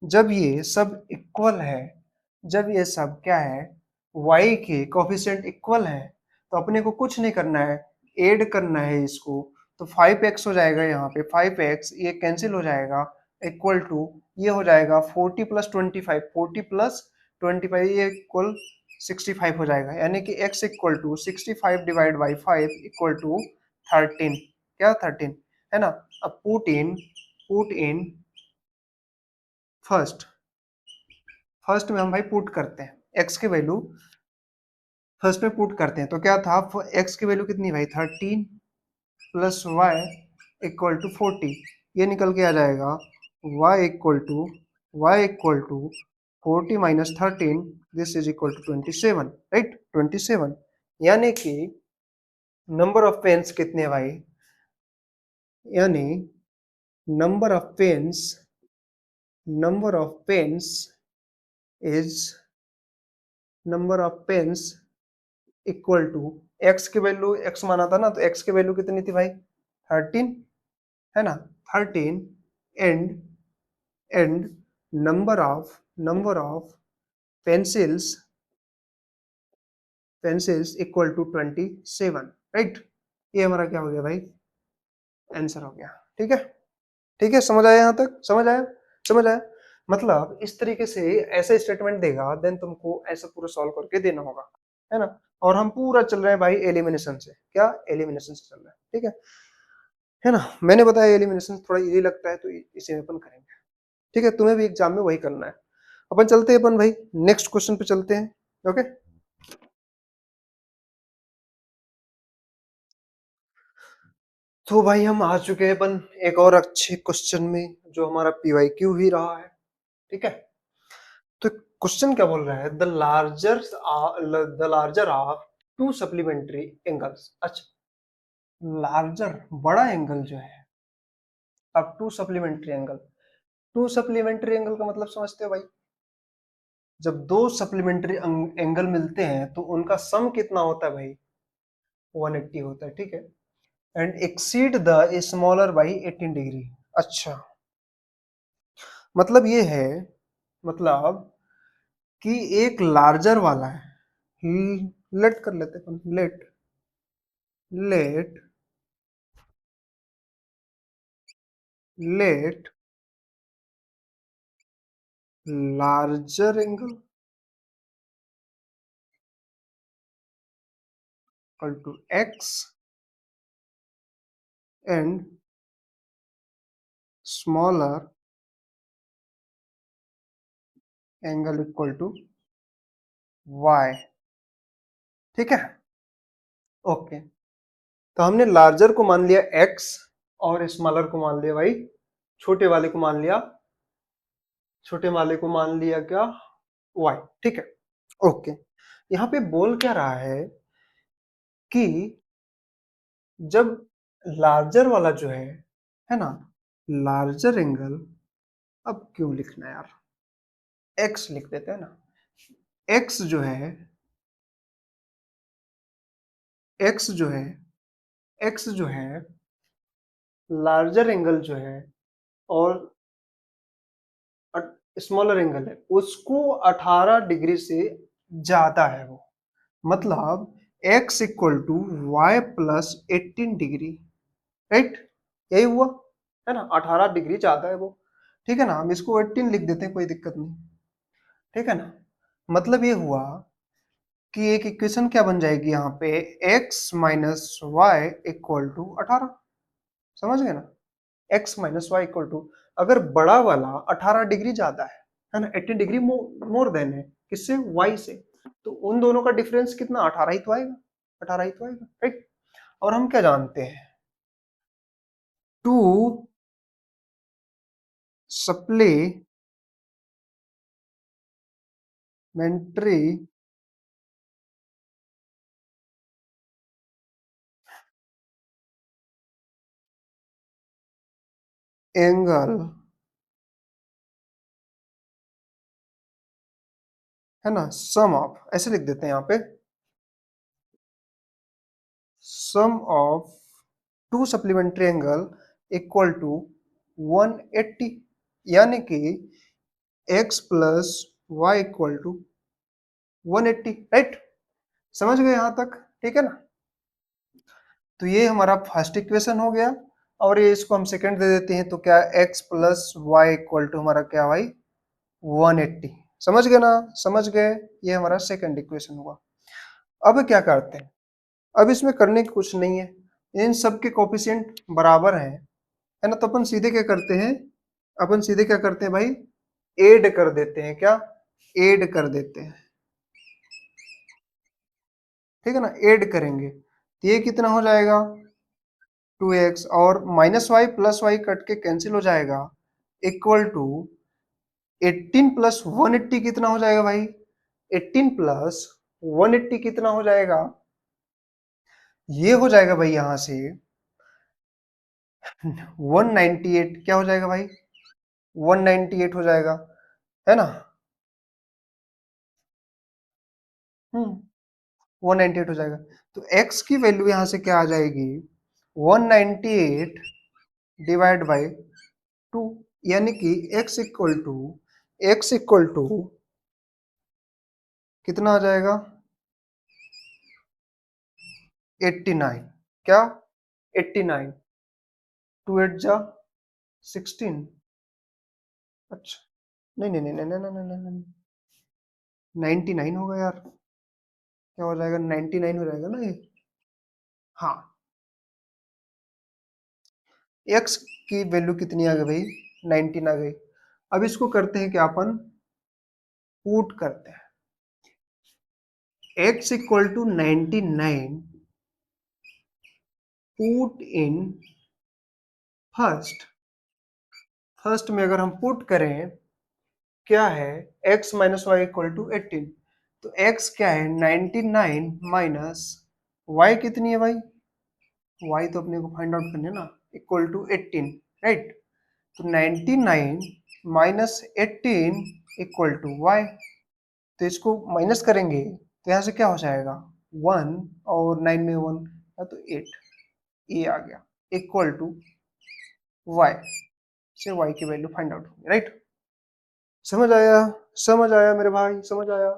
जब ये सब इक्वल है, जब ये सब क्या है, y के कोफिशिएंट इक्वल है, तो अपने को कुछ नहीं करना है, ऐड करना है इसको। तो 5x हो जाएगा, यहाँ पे 5x ये कैंसिल हो जाएगा, इक्वल टू ये हो जाएगा 40 प्लस 25, 40 प्लस 25 ये इक्वल 65 हो जाएगा, यानी कि x equal to 65 divide by 5 equal to 13। क्या 13, है ना? अब पुट इन फर्स्ट, फर्स्ट में हम भाई पुट करते हैं x की वैल्यू, फर्स्ट में पुट करते हैं। तो क्या था, x की वैल्यू कितनी भाई? 13 प्लस वाई इक्वल टू 40। ये निकल के आ जाएगा y equal to 40 minus 13, this is equal to 27, right? 27, यानी कि नंबर ऑफ पेन्स कितने भाई? यानी number of pens, number of pens is, number of pens equal to, x की वैल्यू x माना था ना, तो x की वैल्यू कितनी थी भाई? 13, है ना? 13 and and number of pencils, pencils equal to 27, right? ये हमारा क्या हो गया भाई? आंसर हो गया। ठीक है, ठीक है, समझ आया? यहाँ तक समझ आया? समझ आया? मतलब इस तरीके से ऐसे स्टेटमेंट देगा, देन तुमको ऐसा पूरा सॉल्व करके देना होगा, है ना? और हम पूरा चल रहे हैं भाई एलिमिनेशन से, क्या एलिमिनेशन से चल रहा है, ठीक है ना? मैंने बताया एलिमिनेशन थोड़ा इजी लगता है, तो इसे अपन करेंगे, ठीक है? तुम्हें भी एग्जाम में वही करना है। अपन चलते हैं, अपन भाई नेक्स्ट क्वेश्चन पे चलते हैं। ओके, तो भाई हम आ चुके हैं अपन एक और अच्छे क्वेश्चन में, जो हमारा पीवाईक्यू ही रहा है, ठीक है? तो क्वेश्चन क्या बोल रहा है? The larger of two supplementary angles. अच्छा, लार्जर बड़ा एंगल जो है, अब to supplementary angle, to supplementary angle का मतलब समझते हो भाई? जब दो सप्लीमेंट्री एंगल मिलते हैं तो उनका सम कितना होता है भाई? 180 होता है, ठीक है? And exceed the smaller by 18 degree. अच्छा, मतलब ये है, मतलब कि एक लार्जर वाला है, लेट कर लेते हैं, let let let larger angle equal to x and smaller angle equal to y, ठीक है? ओके, तो हमने लार्जर को मान लिया एक्स और स्मॉलर को मान लिया भाई, छोटे वाले को मान लिया, छोटे वाले को मान लिया क्या? वाई, ठीक है? ओके, यहाँ पे बोल क्या रहा है कि जब लार्जर वाला जो है ना, लार्जर एंगल, अब क्यों लिखना है यार, एक्स लिख देते हैं ना। एक्स जो है, एक्स जो है, एक्स जो है लार्जर एंगल जो है और स्मॉलर एंगल है, उसको 18 डिग्री से ज्यादा है वो। मतलब x equal to y plus 18 degree, right? यही हुआ, है ना, 18 डिग्री ज्यादा है वो। ठीक है ना, हम इसको 18 लिख देते हैं, कोई दिक्कत नहीं। ठीक है ना, मतलब ये हुआ कि एक इक्वेशन क्या बन जाएगी यहाँ पे, x minus Y equal to 18। समझ गए ना, x minus Y equal to, अगर बड़ा वाला 18 डिग्री ज्यादा है ना, 18 डिग्री मोर देन है किससे, y से, तो उन दोनों का डिफरेंस कितना, 18 ही तो आएगा, 18 ही तो आएगा, राइट? और हम क्या जानते हैं, टू सप्लीमेंट्री एंगल, है ना, सम ऑफ, ऐसे लिख देते हैं यहाँ पे, sum of two supplementary angle equal to 180, यानी कि x plus Y equal to 180, right? समझ गए यहां तक? ठीक है ना, तो ये हमारा फर्स्ट इक्वेशन हो गया, और ये इसको हम सेकंड दे देते हैं, तो क्या x plus Y equal to हमारा क्या भाई, 180। समझ गए ना, समझ गए, ये हमारा सेकंड इक्वेशन हुआ। अब क्या करते हैं, अब इसमें करने की कुछ नहीं है, इन सब के कोफिशिएंट बराबर हैं, है ना, तो अपन सीधे क्या करते हैं, अपन सीधे क्या करते हैं भाई, ऐड कर देते हैं, क्या ऐड कर देते हैं। ठीक है ना, ऐड करेंगे तो ये कितना हो जाएगा, 2x, और minus y plus y cut के कैंसिल हो जाएगा, इक्वल टू 18 प्लस 180 कितना हो जाएगा भाई, 18 प्लस 180 कितना हो जाएगा, ये हो जाएगा भाई यहां से 198, क्या हो जाएगा भाई, 198 हो जाएगा, है ना। 198 हो जाएगा, तो x की वैल्यू यहां से क्या आ जाएगी, 198 डिवाइड बाई 2, यानी कि x इक्वल टू कितना आ जाएगा, 89, क्या 89, 2 8 जा 16, अच्छा, नहीं नहीं नहीं नहीं नहीं नहीं नहीं नहीं, 99 होगा यार, क्या हो जाएगा, 99 हो जाएगा ना ये। हाँ, x की वैल्यू कितनी आ गई भाई, 19 आ गई। अब इसको करते हैं क्या, अपन पुट करते हैं, x equal to 99 put in first, first में अगर हम पुट करें, क्या है, x minus Y equal to 18, तो x क्या है, 99 माइनस y कितनी है भाई, y तो अपने को फाइंड आउट करनी है ना, इक्वल टू 18, राइट? तो 99 माइनस 18 इक्वल टू y, तो इसको माइनस करेंगे तो यहाँ से क्या हो जाएगा, 1, और 9 में 1 है तो 8, ये आ गया, इक्वल टू y, से y की वैल्यू फाइंड आउट होगी, राइट? समझ आया, समझ आया मेरे भाई, समझ आया।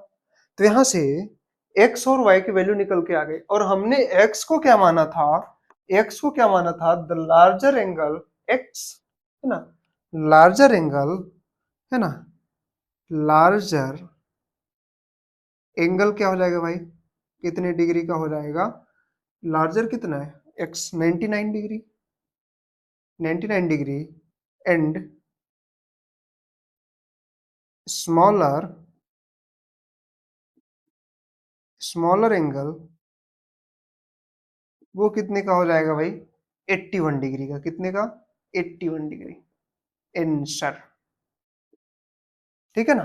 तो यहां से x और y की वैल्यू निकल के आ गई, और हमने x को क्या माना था, x को क्या माना था, द लार्जर एंगल x, है ना, लार्जर एंगल, है ना, लार्जर एंगल क्या हो जाएगा भाई, कितने डिग्री का हो जाएगा, लार्जर कितना है x, 99 degree, 99 degree, and smaller, smaller angle वो कितने का हो जाएगा भाई, 81 डिग्री का, कितने का, 81 डिग्री, आंसर। ठीक है ना,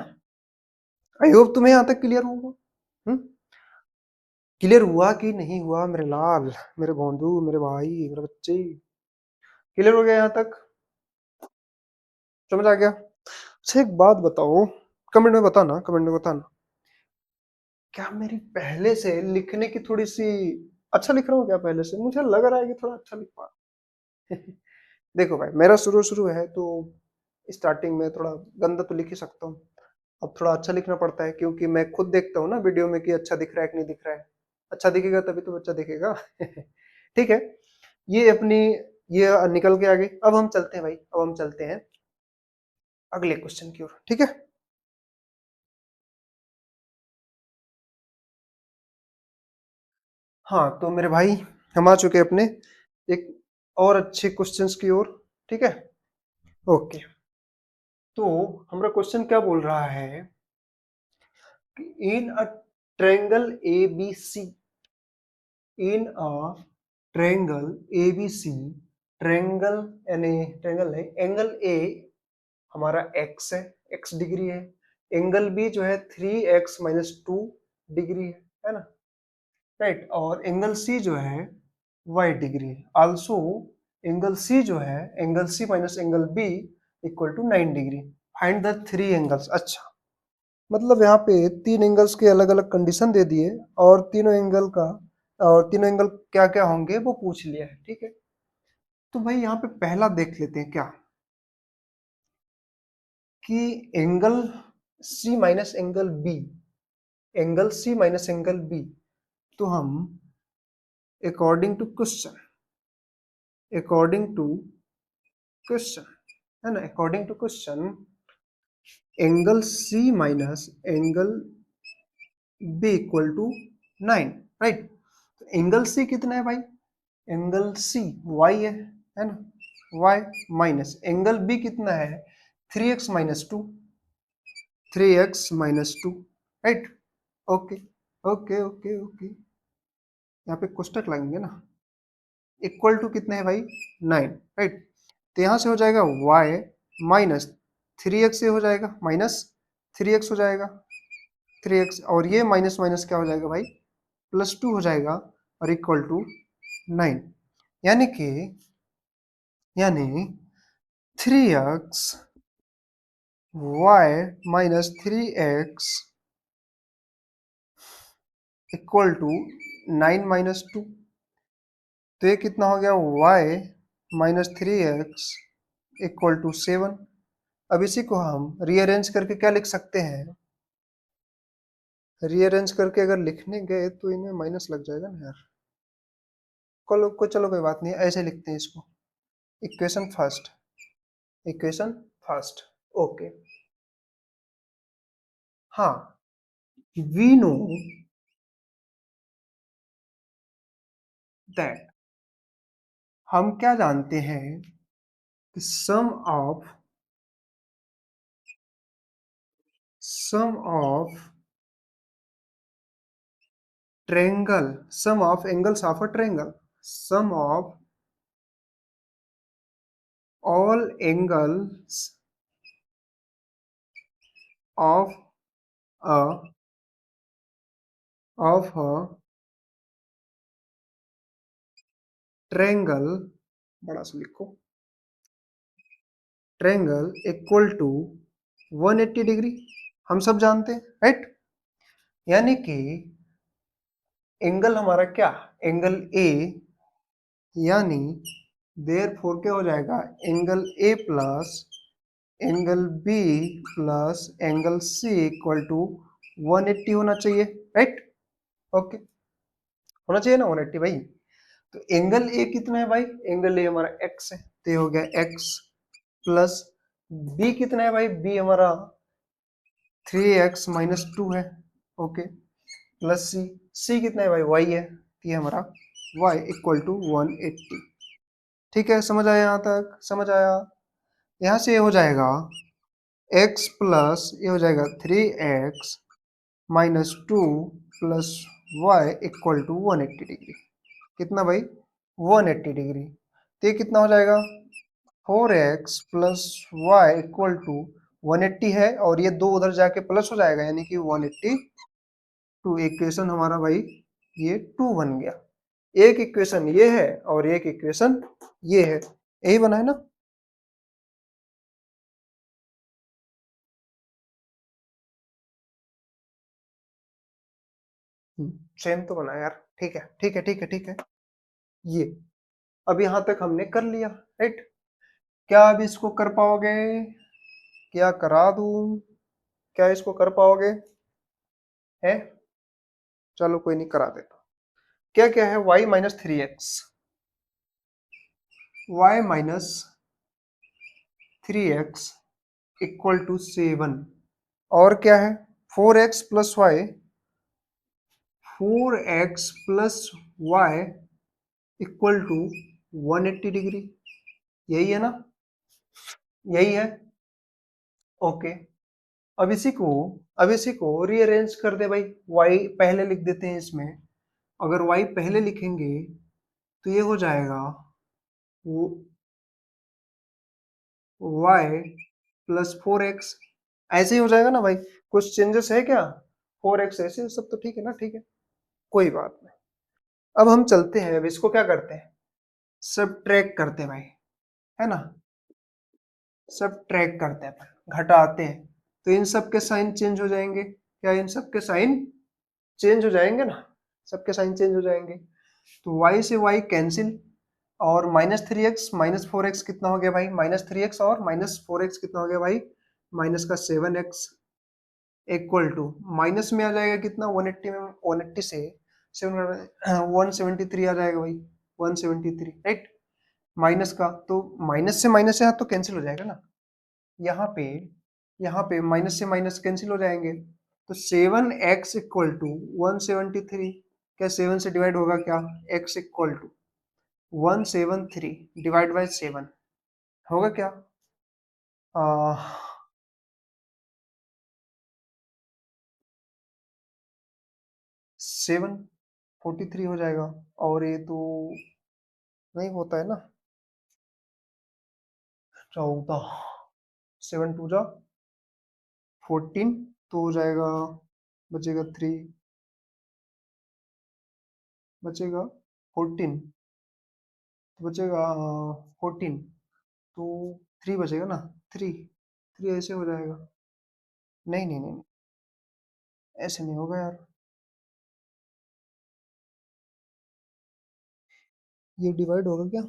आई होप तुम्हें यहां तक क्लियर होगा। हम्म, क्लियर हुआ कि नहीं हुआ मेरे लाल, मेरे बंधु, मेरे भाई, मेरे बच्चे? क्लियर हो गया यहाँ तक? समझ आ गया? अच्छा एक बात बताओ, कमेंट में बताना, कमेंट में बताना, क्या मेरी पहले से लिखने की थोड़ी सी अच्छा लिख रहा हूँ क्या? पहले से मुझे लग रहा है कि थोड़ा अच्छा लिख पा रहा हूं। देखो भाई, मेरा शुरू शुरू है तो स्टार्टिंग में थोड़ा गंदा तो लिख ही सकता हूँ। अब थोड़ा अच्छा लिखना पड़ता है क्योंकि मैं खुद देखता हूँ ना वीडियो में कि अच्छा दिख रहा है कि नहीं दिख रहा है। अच्छा दिखेगा तभी तो बच्चा दिखेगा। ठीक है, ये अपनी ये निकल के आगे। अब हम चलते हैं भाई, अब हम चलते हैं अगले क्वेश्चन की ओर। ठीक है, हाँ तो मेरे भाई, हम आ चुके हैं अपने एक और अच्छे क्वेश्चंस की ओर। ठीक है, ओके। तो हमारा क्वेश्चन क्या बोल रहा है कि in a triangle A B C, in a triangle A B C, triangle यानी ट्रायंगल है, एंगल ए हमारा एक्स है, एक्स डिग्री है। एंगल बी जो है 3x - 2 डिग्री है ना, राइट। और एंगल सी जो है वाई डिग्री है। आल्सो एंगल सी जो है, angle C minus angle B equal to 9 degree. Find the three angles. अच्छा, मतलब यहाँ पे तीन एंगल्स के अलग अलग कंडीशन दे दिए और तीनों एंगल का, और तीनों एंगल क्या क्या होंगे वो पूछ लिया है। ठीक है, तो भाई यहाँ पे पहला देख लेते हैं क्या, कि angle C minus angle B, angle C minus angle B, तो हम according to question, according to question है ना, according to question angle C minus angle B equal to 9, right. Angle C कितना है भाई? एंगल सी वाई है ना, वाई माइनस एंगल बी कितना है? 3x - 2, 3x - 2, right. Okay okay okay okay, यहाँ पे कोष्टक लगेंगे ना। इक्वल टू कितने है भाई? 9, राइट। तो यहाँ से हो जाएगा y माइनस 3x, से हो जाएगा माइनस 3x हो जाएगा, 3x, और ये माइनस माइनस क्या हो जाएगा भाई? +2 हो जाएगा, और इक्वल टू 9। यानी कि, यानी 3x y - 3x equal to 9 - 2। तो ये कितना हो गया? y - 3x equal to 7। अब इसी को हम रीअरेंज करके क्या लिख सकते हैं? रीअरेंज करके अगर लिखने गए तो इनमें माइनस लग जाएगा ना यार। चलो कोई बात नहीं, ऐसे लिखते हैं इसको। Equation first, equation first, okay. हाँ, वी नो दैट, हम क्या जानते हैं कि sum of triangle, sum of angles of a triangle, sum of all angles of a of a triangle, बड़ा सा लिखो, ट्रायंगल इक्वल टू 180 डिग्री। हम सब जानते हैं, राइट। यानी कि एंगल हमारा क्या, एंगल ए, यानी देयरफॉर क्या हो जाएगा? Angle A plus angle B plus angle C equal to 180 होना चाहिए, राइट। ओके, होना चाहिए ना 180 भाई। तो एंगल ए कितना है भाई? एंगल ए हमारा एक्स है, तो ये हो गया एक्स प्लस बी कितना है भाई? बी हमारा 3x - 2 है, ओके, प्लस सी, सी कितना है भाई? वाई है, तो ये हमारा y इक्वल टू 180। ठीक है, समझ आया यहाँ तक? समझ आया? यहाँ से ये हो जाएगा x प्लस, ये हो जाएगा 3x - 2 plus Y equal to 180 degree. कितना भाई? 180 डिग्री। तो ये कितना हो जाएगा? 4x plus Y equal to 180 है, और ये दो उधर जाके प्लस हो जाएगा, यानी कि 182। इक्वेशन हमारा भाई ये 2 बन गया। एक इक्वेशन ये है और एक इक्वेशन ये है, यही बना है ना। सेम तो बना यार, ठीक है ठीक है ठीक है ठीक है। ये अब यहां तक हमने कर लिया, राइट। क्या अब इसको कर पाओगे? क्या करा दूं? क्या इसको कर पाओगे? है? चलो कोई नहीं, करा देता। क्या क्या है? y minus three x, y minus three x equal to 7। और क्या है? 4x plus y, 4x plus Y equal to 180 degree. यही है ना? यही है। ओके। अब इसी को अब इसी को रीअरेंज कर दे भाई। y पहले लिख देते हैं इसमें। अगर y पहले लिखेंगे तो ये हो जाएगा y प्लस 4x। ऐसे ही हो जाएगा ना भाई? कुछ चेंजेस है क्या? 4x ऐसे सब तो ठीक है ना? ठीक है, कोई बात नहीं। अब हम चलते हैं, अब इसको क्या करते हैं, सब ट्रैक करते हैं भाई, है ना। सब ट्रैक करते हैं, घटाते हैं। तो इन सब के साइन चेंज हो जाएंगे। क्या इन सब के साइन चेंज हो जाएंगे ना? सबके साइन चेंज हो जाएंगे। तो y से y कैंसिल, और minus three x minus four x कितना हो गया भाई? माइनस थ्री एक्स और माइनस फोर एक्स कितना हो गया भाई? माइनस का 7x इक्वल टू, माइनस में आ जाएगा कितना? 180 में, 180 से 173 आ जाएगा भाई, 173, राइट। माइनस का तो माइनस से माइनस यहाँ तो कैंसिल हो जाएगा ना। यहाँ पे यहाँ पे माइनस से माइनस कैंसिल हो जाएंगे। तो 7x इक्वल टू 173। क्या 7 से डिवाइड होगा क्या? x equal to 173 divide by 7 होगा क्या? 743 हो जाएगा। और ये तो नहीं होता है ना। 14, 7 2 जा 14, तो हो जाएगा, बचेगा 3, बचेगा 14, तो बचेगा 14, तो 3 बचेगा ना। 3 3 ऐसे हो जाएगा। नहीं नहीं नहीं, ऐसे नहीं होगा यार। ये डिवाइड होगा क्या?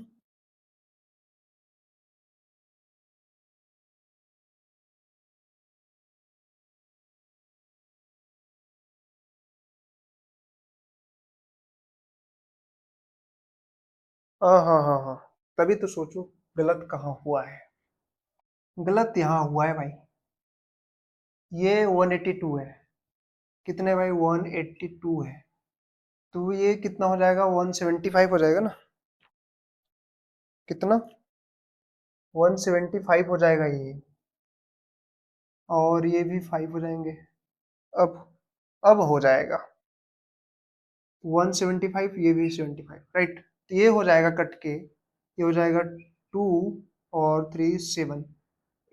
हाँ हाँ हाँ हाँ, तभी तो सोचो गलत कहाँ हुआ है। गलत यहाँ हुआ है भाई। ये 182 है। कितने भाई? 182 है। तो ये कितना हो जाएगा? 175 हो जाएगा ना। कितना? 175 हो जाएगा ये। और ये भी 5 हो जाएंगे। अब अब हो जाएगा 175, ये भी 75, राइट। तो ये हो जाएगा कट के, ये हो जाएगा 2 और 3 7,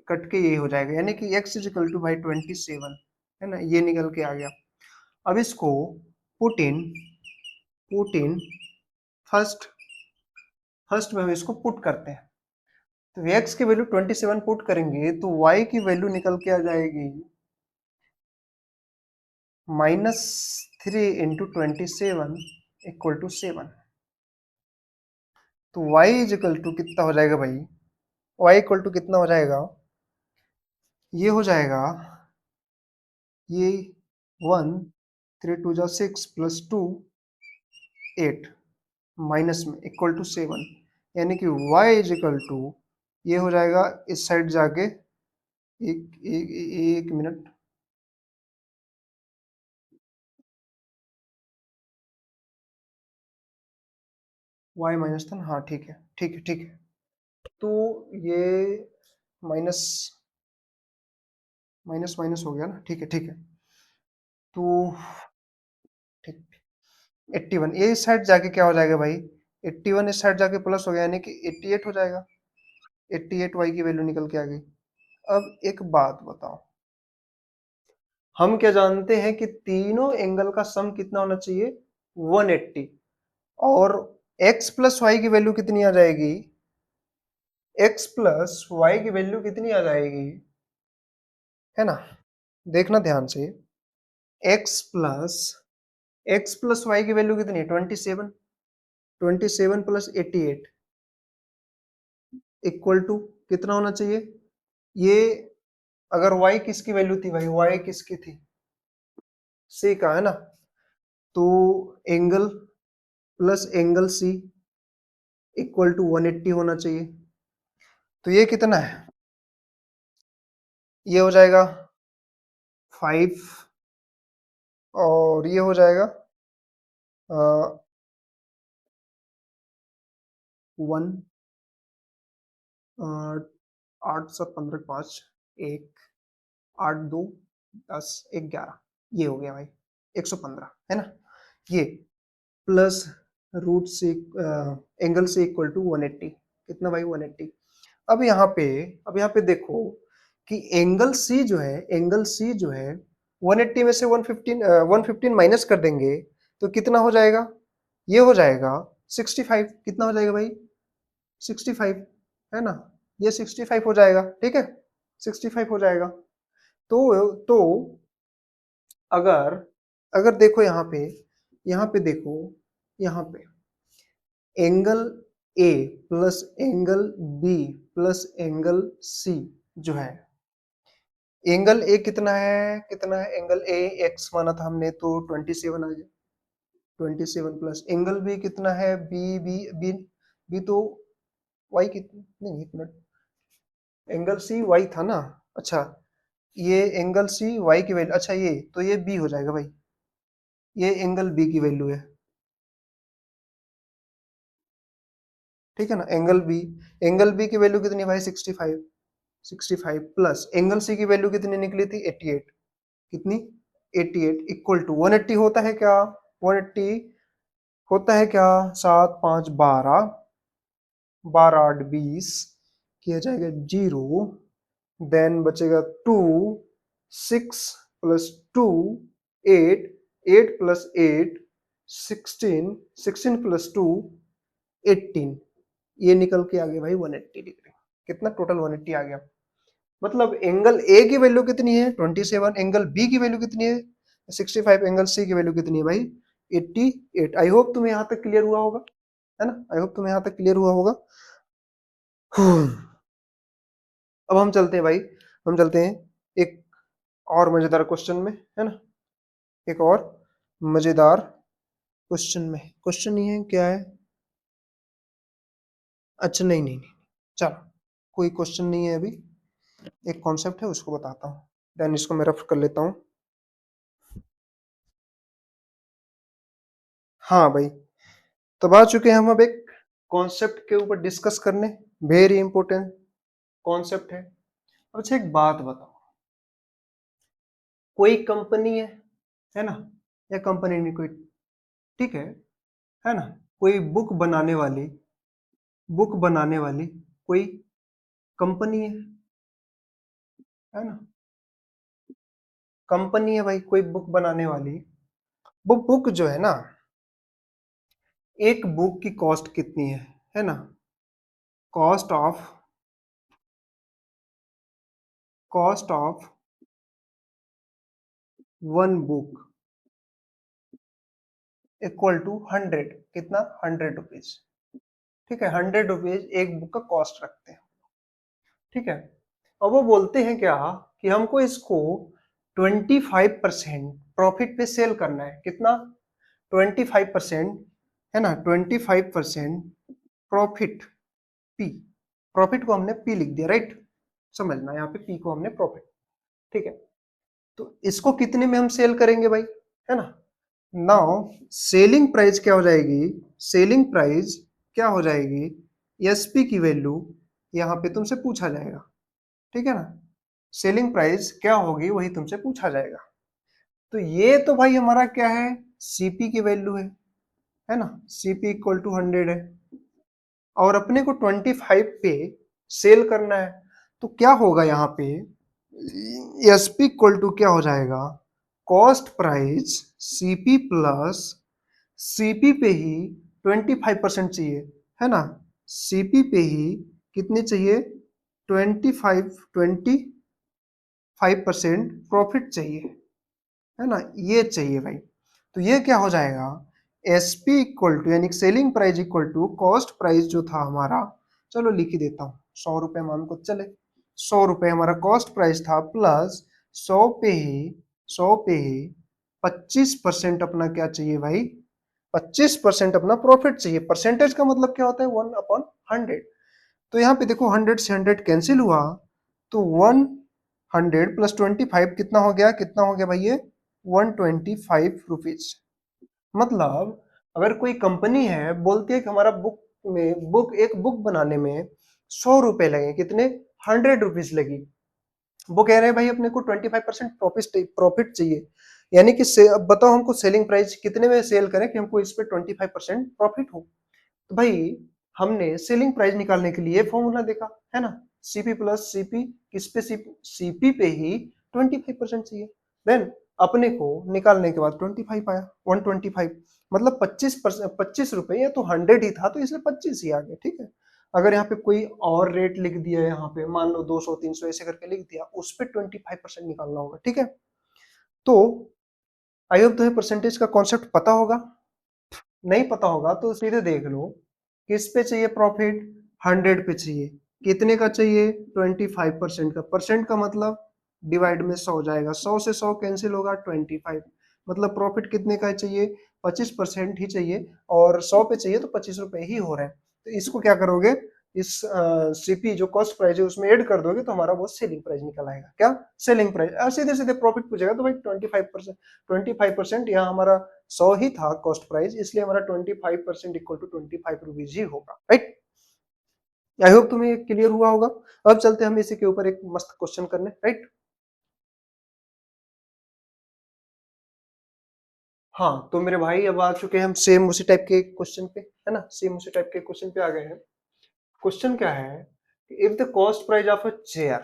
कट के ये हो जाएगा, यानी कि x is equal two by 27, है ना। ये निकल के आ गया। अब इसको पुट इन फर्स्ट फर्स्ट में हम इसको पुट करते हैं। तो x की वैल्यू 27 पुट करेंगे तो y की वैल्यू निकल के आ जाएगी -3 × 27 इक्वल टू 7। तो y इज इक्वल टू कितना हो जाएगा भाई? y इक्वल टू कितना हो जाएगा? ये हो जाएगा, ये 1, 3 2 जा 6 प्लस 2 8, माइनस में इक्वल टू 7, यानी कि y इज इक्वल टू, ये हो जाएगा इस साइड जाके, एक मिनट, y माइनस था ना, हाँ ठीक है ठीक है ठीक है। तो ये माइनस माइनस माइनस हो गया ना, ठीक है ठीक है। तो ठीक, 81 ये इस साइड जाके क्या हो जाएगा भाई? 81 इस साइड जाके प्लस हो गया, यानी कि 88 हो जाएगा। 88 y की वैल्यू निकल के आ गई। अब एक बात बताओ, हम क्या जानते हैं कि तीनों एंगल का सम कितना होना चाहिए? 180, और x प्लस वाई की वैल्यू कितनी आ जाएगी, x प्लस वाई की वैल्यू कितनी आ जाएगी, है ना, देखना ध्यान से, x प्लस वाई की वैल्यू कितनी है, 27, 27 प्लस 88 इक्वल टू कितना होना चाहिए, ये अगर y किसकी वैल्यू थी भाई, y किसकी थी, c का, है ना, तो angle plus angle c equal to 180 होना चाहिए। तो ये कितना है, ये हो जाएगा 5, और ये हो जाएगा 1, 8 7 15 5 1 8 2 10 1 11, ये हो गया भाई 115, है ना, ये प्लस रूट से एंगल से इक्वल टू 180, कितना भाई 180। अब यहाँ पे देखो कि एंगल सी जो है, 180 में से 115 माइनस कर देंगे तो कितना हो जाएगा, ये हो जाएगा 65, कितना हो जाएगा भाई 65, है ना, ये 65 हो जाएगा, ठीक है, 65 हो जाएगा। तो अगर अगर देखो यहाँ पे देखो, यहाँ पे angle A plus angle B plus angle C जो है, एंगल ए कितना है एंगल ए, एक्स माना था हमने तो 27 आ गया, 27 प्लस एंगल बी कितना है, बी बी बी बी तो वाई कितनी, नहीं एक मिनट, एंगल सी वाई था ना, अच्छा ये एंगल सी वाई की वैल्यू, अच्छा ये तो ये बी हो जाएगा भाई, ये एंगल बी की वैल्यू है, ठीक है ना, एंगल बी की वैल्यू कितनी भाई 65, 65 प्लस एंगल सी की वैल्यू कितनी निकली थी 88, कितनी 88 इक्वल टू 180 होता है क्या, 180 होता है क्या, 7 5 12, 12 8 20, किया जाएगा 0, देन बचेगा 2, 6 प्लस 2 8, 8 प्लस 8 16, 16 प्लस 2 18, ये निकल के आ गया भाई 180 डिग्री, कितना टोटल 180 आ गया। मतलब एंगल ए की वैल्यू कितनी है 27, एंगल बी की वैल्यू कितनी है 65, एंगल सी की वैल्यू कितनी है भाई 88। आई होप तुम्हें यहाँ तक क्लियर हुआ होगा, है ना, आई होप तुम्हें यहाँ तक क्लियर हुआ होगा। अब हम चलते हैं भाई, हम चलते हैं एक और मजेदार क्वेश्चन में, है ना, एक और मजेदार क्वेश्चन में, क्वेश्चन ये है क्या है, अच्छा नहीं नहीं नहीं, चलो कोई क्वेश्चन नहीं है अभी, एक कॉन्सेप्ट है उसको बताता हूँ, देन इसको मैं रफ कर लेता हूँ। हाँ भाई, तब आ चुके हैं हम अब एक कॉन्सेप्ट के ऊपर डिस्कस करने, वेरी इंपॉर्टेंट कॉन्सेप्ट है। अच्छा एक बात बताओ, कोई कंपनी है ना, या कंपनी नहीं कोई, ठीक है ना, कोई बुक बनाने वाली कोई कंपनी है ना, कंपनी है भाई कोई बुक बनाने वाली, वो बुक जो है ना, एक बुक की कॉस्ट कितनी है ना, cost of one book equal to 100, कितना 100 रुपीज, ठीक है, 100 रुपीज एक बुक का कॉस्ट रखते हैं, ठीक है। अब वो बोलते हैं क्या कि हमको इसको 25% प्रॉफिट पे सेल करना है, कितना 25%, है ना, 25% प्रॉफिट, पी, प्रॉफिट को हमने पी लिख दिया, राइट, समझना यहाँ पे पी को हमने प्रॉफिट, ठीक है। तो इसको कितने में हम सेल करेंगे भाई, है ना, नाउ सेलिंग प्राइस क्या हो जाएगी, सेलिंग प्राइस क्या हो जाएगी, एसपी की वैल्यू यहाँ पे तुमसे पूछा जाएगा, ठीक है ना, सेलिंग प्राइस क्या होगी वही तुमसे पूछा जाएगा। तो ये तो भाई हमारा क्या है, सीपी की वैल्यू है ना, सीपी इक्वल टू 100 है, और अपने को 25 पे सेल करना है, तो क्या होगा यहाँ पे, एसपी इक्वल टू क्या हो जाएगा, cost price CP plus CP पे ही 25% चाहिए, है ना। सीपी पे ही कितनी चाहिए, 25% प्रॉफिट चाहिए, है ना, ये चाहिए भाई। तो ये क्या हो जाएगा, एस पी इक्वल टू यानी selling price equal to cost price जो था हमारा, चलो लिख ही देता हूँ, 100 रुपए मान को चले, 100 रुपए हमारा कॉस्ट प्राइस था, प्लस 100 पे ही 25% अपना क्या चाहिए भाई, 25% अपना प्रॉफिट चाहिए। परसेंटेज का मतलब क्या होता है, 1/100। तो यहाँ पे देखो 100 से 100 कैंसिल हुआ, तो 100 + 25 कितना हो गया, कितना हो गया भाई ये, 125 रुपीज। मतलब अगर कोई कंपनी है बोलती है कि हमारा एक बुक बनाने में 100 रुपए लगे, कितने, 100 रुपीज लगी। वो कह रहे हैं भाई अपने को 25% प्रॉफिट चाहिए, यानी कि अब बताओ हमको सेलिंग प्राइस कितने में सेल करें कि हमको इस पे 25% प्रॉफिट हो। तो भाई हमने सेलिंग प्राइस निकालने के लिए फॉर्मूला देखा, है ना, सीपी प्लस सीपी, किस पे, सीपी पे ही 25% चाहिए। देन अपने को निकालने के बाद 25 आया, 125, मतलब 25 रुपए, ये तो 100 ही था तो इसलिए 25 ही आ गया, ठीक है। अगर यहाँ पे कोई और रेट लिख दिया, यहाँ पे मान लो 200 300 ऐसे करके लिख दिया, उस पे 25% निकालना होगा, ठीक है। तो आई होप तुम्हें परसेंटेज का कॉन्सेप्ट पता होगा। नहीं पता होगा तो सीधे देख लो, किस पे चाहिए प्रॉफिट, 100 पे चाहिए, कितने का चाहिए, 25% का। परसेंट का मतलब डिवाइड में 100 जाएगा, 100 से 100 कैंसिल होगा, 25, मतलब प्रॉफिट कितने का चाहिए, 25% ही चाहिए, और 100 पे चाहिए तो 25 रुपए ही हो रहे हैं। तो इसको क्या करोगे, इस सीपी जो कॉस्ट प्राइस है उसमें ऐड कर दोगे तो हमारा वो सेलिंग प्राइस निकल आएगा, क्या, सेलिंग प्राइस। सीधे सीधे प्रॉफिट पूछेगा तो भाई 25%, यहाँ हमारा 100 ही था कॉस्ट प्राइस, इसलिए हमारा 25% इक्वल टू 25 रुपीज ही होगा, राइट। आई होप तुम्हें क्लियर हुआ होगा। अब चलते हैं हम इसी के ऊपर एक मस्त क्वेश्चन करने, राइट। हाँ तो मेरे भाई अब आ चुके हैं हम सेम उसी टाइप के क्वेश्चन पे, है ना, सेम उसी टाइप के क्वेश्चन पे आ गए हैं। क्वेश्चन क्या है, if the cost price of a chair,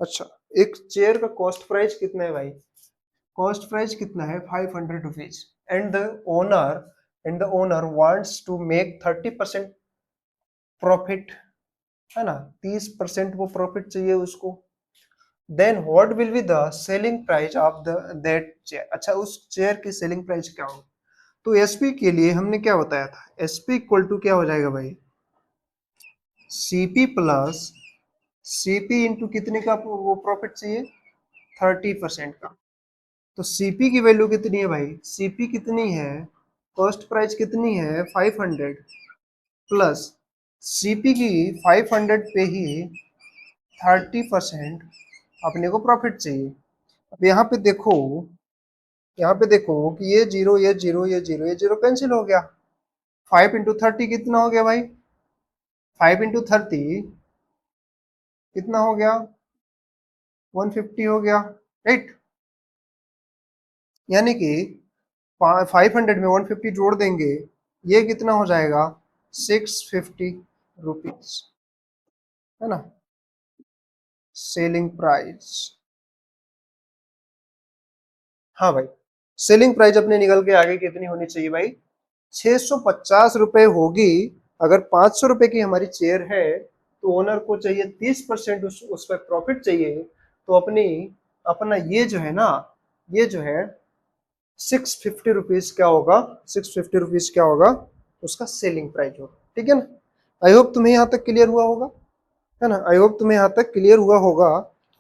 अच्छा, एक चेयर का कॉस्ट प्राइस कितना है भाई, कॉस्ट प्राइस कितना है, 500 rupees, and the owner wants to make 30% profit, है ना, 30% वो प्रॉफिट चाहिए उसको। Then what will be the selling price of the that chair, अच्छा उस चेयर की सेलिंग प्राइस क्या होगी। तो एसपी के लिए हमने क्या बताया था, एसपी इक्वल टू क्या हो जाएगा भाई, सीपी प्लस सीपी इंटू कितने का वो प्रॉफिट चाहिए, 30% का। तो सीपी की वैल्यू कितनी है भाई, सीपी कितनी है, कॉस्ट प्राइस कितनी है 500, प्लस सीपी की 500 पे ही 30% अपने को प्रॉफिट चाहिए। अब यहाँ पे देखो कि ये जीरो ये जीरो ये जीरो ये जीरो कैंसिल हो गया, 5 × 30 कितना हो गया भाई, 5 × 30 कितना हो गया, 150 हो गया, राइट। यानी कि 500 में 150 जोड़ देंगे, ये कितना हो जाएगा, 650 रुपीज, है ना, सेलिंग प्राइस। हाँ भाई, सेलिंग प्राइस अपने निकल के आगे कितनी होनी चाहिए भाई, 650 रुपए होगी। अगर 500 रुपए की हमारी चेयर है तो ओनर को चाहिए 30% उस पर प्रॉफिट चाहिए, तो अपना ये जो है ना, ये जो है 650 रुपीज क्या होगा, 650 रुपीज क्या होगा, उसका सेलिंग प्राइस होगा, ठीक है ना। आई होप तुम्हें यहाँ तक क्लियर हुआ होगा, है ना, आई होप तुम्हें यहाँ तक क्लियर हुआ होगा।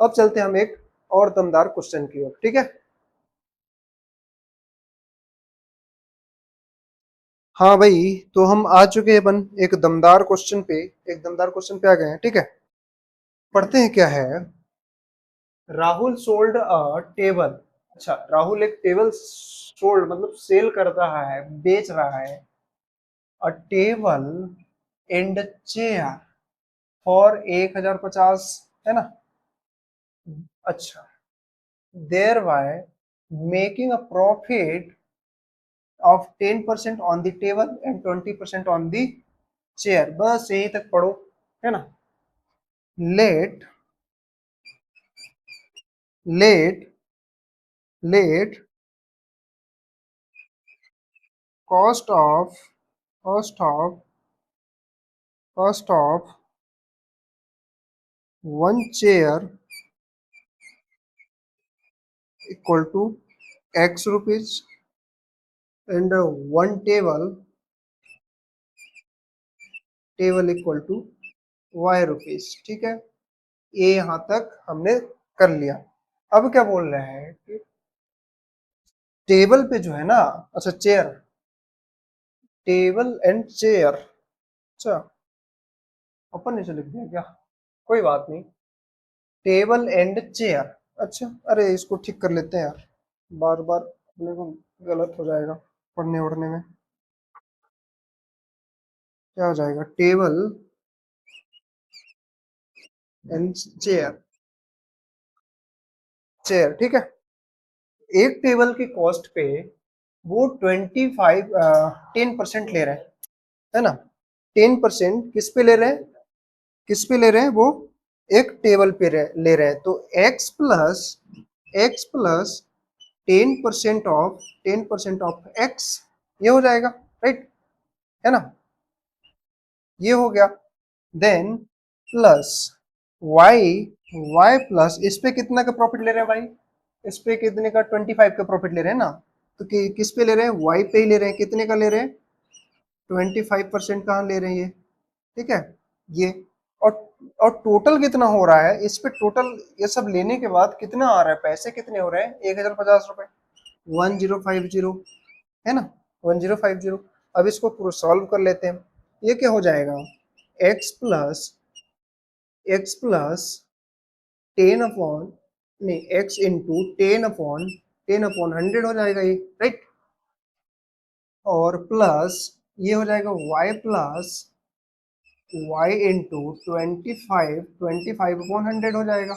अब चलते हैं हम एक और दमदार क्वेश्चन की ओर, ठीक है। हाँ भाई, तो हम आ चुके हैं अपन एक दमदार क्वेश्चन पे, एक दमदार क्वेश्चन पे आ गए हैं, ठीक है। पढ़ते हैं क्या है, राहुल सोल्ड अ टेबल, अच्छा राहुल एक टेबल सोल्ड मतलब सेल कर रहा है, बेच रहा है, a table and chair for 1050, है ना, अच्छा, there by making a profit of 10% on the table and 20% on the chair, बस यही तक पढ़ो, है ना। Let let let cost of cost of cost of one chair equal to x rupees and one table equal to Y rupees. ठीक है, ये यहाँ तक हमने कर लिया। अब क्या बोल रहे हैं कि टेबल पे जो है ना, अच्छा चेयर, टेबल एंड चेयर, अच्छा अपन नीचे लिख दिया क्या, कोई बात नहीं। टेबल एंड चेयर, अच्छा अरे इसको ठीक कर लेते हैं यार, बार बार अपने को गलत हो जाएगा पढ़ने वढ़ने में। क्या हो जाएगा, टेबल एंड चेयर, चेयर। ठीक है, एक टेबल की कॉस्ट पे वो 10% ले रहे हैं, है ना। 10% किस पे ले रहे हैं, किस पे ले रहे हैं वो, एक टेबल पे ले रहे हैं। तो x प्लस 10% ऑफ x, ये हो जाएगा, राइट, है ना, ये हो गया। Then plus y, y plus इस पे कितना का प्रॉफिट ले रहे हैं भाई, इस पे कितने का 25 का प्रॉफिट ले रहे हैं ना। तो किस पे ले रहे हैं, y पे ही ले रहे हैं, कितने का ले रहे हैं, 25% कहाँ ले रहे हैं ये, ठीक है ये। और और टोटल कितना हो रहा है इस पे, टोटल ये सब लेने के बाद कितना आ रहा है, पैसे कितने हो रहे हैं, 1050 रुपए, 1050, है ना, 1050। अब इसको पूरा सॉल्व कर लेते हैं। ये क्या हो जाएगा, x प्लस 10 अपॉन, नहीं x इंटू 10 अपॉन 100 हो जाएगा ये, राइट। और प्लस ये हो जाएगा y इंटू 25 हो जाएगा,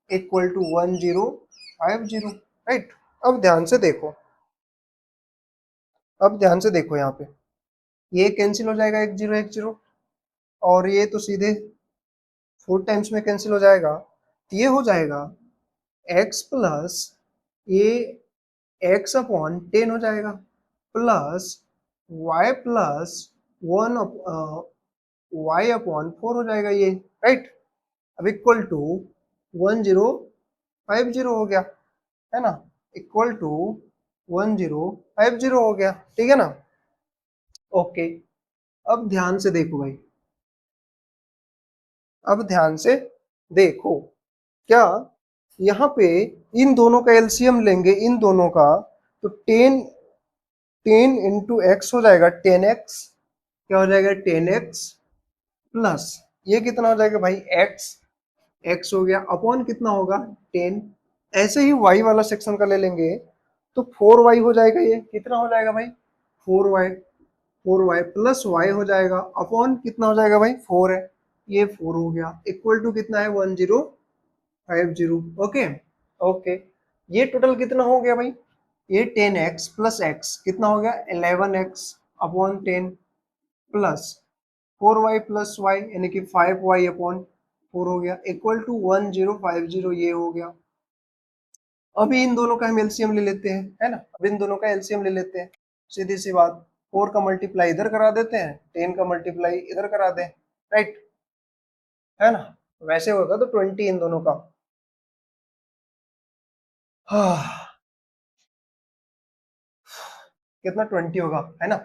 इक्वल टू 1050, राइट। अब ध्यान से देखो, अब ध्यान से देखो यहाँ पे, ये कैंसिल हो जाएगा, एक जीरो, और ये तो सीधे 4 टाइम्स में कैंसिल हो जाएगा। तो ये हो जाएगा x प्लस, ये x अपॉन 10 हो जाएगा, plus y plus 1 y upon 4 हो जाएगा ये, राइट। अब इक्वल टू 1050 हो गया, है ना, इक्वल टू 1050 हो गया, ठीक है ना। ओके, अब ध्यान से देखो भाई, अब ध्यान से देखो, क्या यहाँ पे इन दोनों का एलसीएम लेंगे, इन दोनों का, तो 10 इंटू एक्स हो जाएगा 10x, क्या हो जाएगा 10x, प्लस ये कितना हो जाएगा भाई x, x हो गया, अपॉन कितना होगा 10। ऐसे ही y वाला सेक्शन का ले लेंगे तो 4y हो जाएगा, ये कितना हो जाएगा भाई 4y, 4y प्लस y हो जाएगा, अपॉन कितना हो जाएगा भाई 4 है, ये 4 हो गया, इक्वल टू कितना है 1050। ओके, ओके, ये टोटल कितना हो गया भाई, ये 10x प्लस x कितना हो गया 11x upon 10, plus 4y plus y यानी कि 5y अपॉन 4 हो गया, इक्वल टू 1050, ये हो गया। अभी इन दोनों का हम एलसीएम ले लेते हैं, है ना, अब इन दोनों का एलसीएम ले लेते हैं, सीधी सी बात, 4 का मल्टीप्लाई इधर करा देते हैं, 10 का मल्टीप्लाई इधर करा दें, राइट, है ना। वैसे होगा तो 20 इन दोनों का, हाँ, कितना 20 होगा, है ना।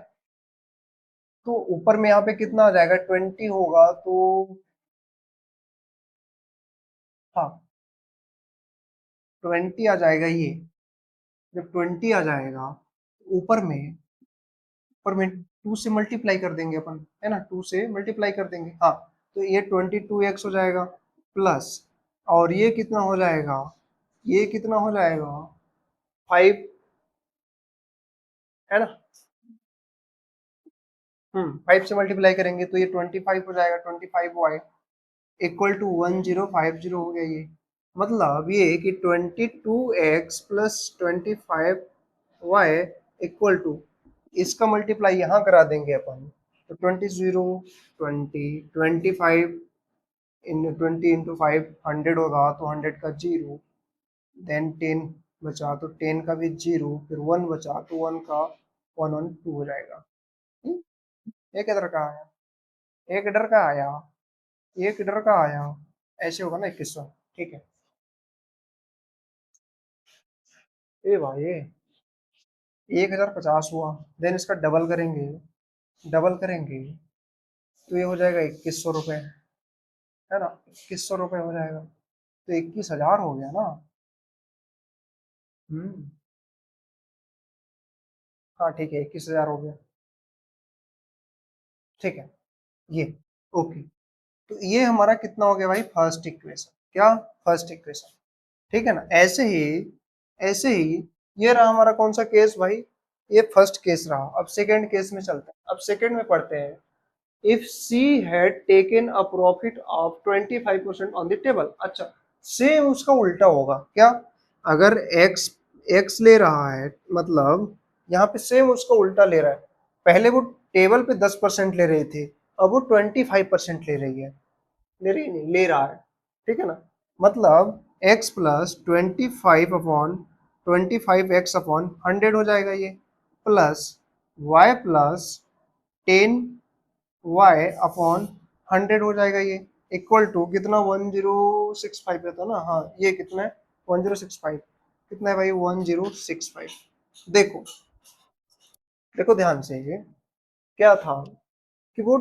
तो ऊपर में यहाँ पे कितना आ जाएगा 20 होगा, तो हाँ 20 आ जाएगा ये, जब 20 आ जाएगा ऊपर में, ऊपर में 2 से मल्टीप्लाई कर देंगे अपन, है ना, 2 से मल्टीप्लाई कर देंगे, हाँ। तो ये 22x हो जाएगा, प्लस, और ये कितना हो जाएगा, ये कितना हो जाएगा 5, है ना, 5 से मल्टीप्लाई करेंगे तो ये 25 हो जाएगा, 25y इक्वल टू 1050 हो गया ये। मतलब ये कि 22x plus 25y equal to, इसका मल्टीप्लाई यहाँ करा देंगे अपन, तो 20 इन 20 इंटू 5 100 होगा, तो 100 का 0, देन 10 बचा तो 10 का भी 0, फिर 1 बचा तो 1 का 112 हो जाएगा। ये किधर का आया, एक इधर का आया, एक इधर का आया, ऐसे होगा ना 2100। ठीक है, ए भाई 1050 हुआ, देन इसका डबल करेंगे, डबल करेंगे तो ये हो जाएगा 2100 रुपये, है ना, 2100 रुपये हो जाएगा, तो 21,000 हो गया ना। हम्म, हाँ ठीक है, 21,000 हो गया। ठीक है, ये ओके। तो ये हमारा कितना हो गया भाई, फर्स्ट इक्वेशन, क्या, फर्स्ट इक्वेशन। ठीक है ना, ऐसे ही ये रहा हमारा कौन सा केस भाई, ये फर्स्ट केस रहा। अब सेकंड केस में चलते हैं, अब सेकंड में पढ़ते हैं। If she had taken a profit of 25% on the table. अच्छा, सेम उसका उल्टा होगा क्या, अगर एक्स एक्स ले रहा है, मतलब यहाँ पे सेम उसका उल्टा ले रहा है। पहले वो टेबल पे 10% ले रही थी, अब वो 25% ले रही है, ले रही नहीं, ले रहा है। ठीक है ना, मतलब x प्लस 25/25x/100 हो जाएगा ये, प्लस y प्लस 10y/100 हो जाएगा ये, इक्वल टू कितना, 1065 है, तो ना, हाँ ये कितना है, 1065, कितना है भाई, 1065। देखो, देखो ध्यान से, ये क्या था कि वो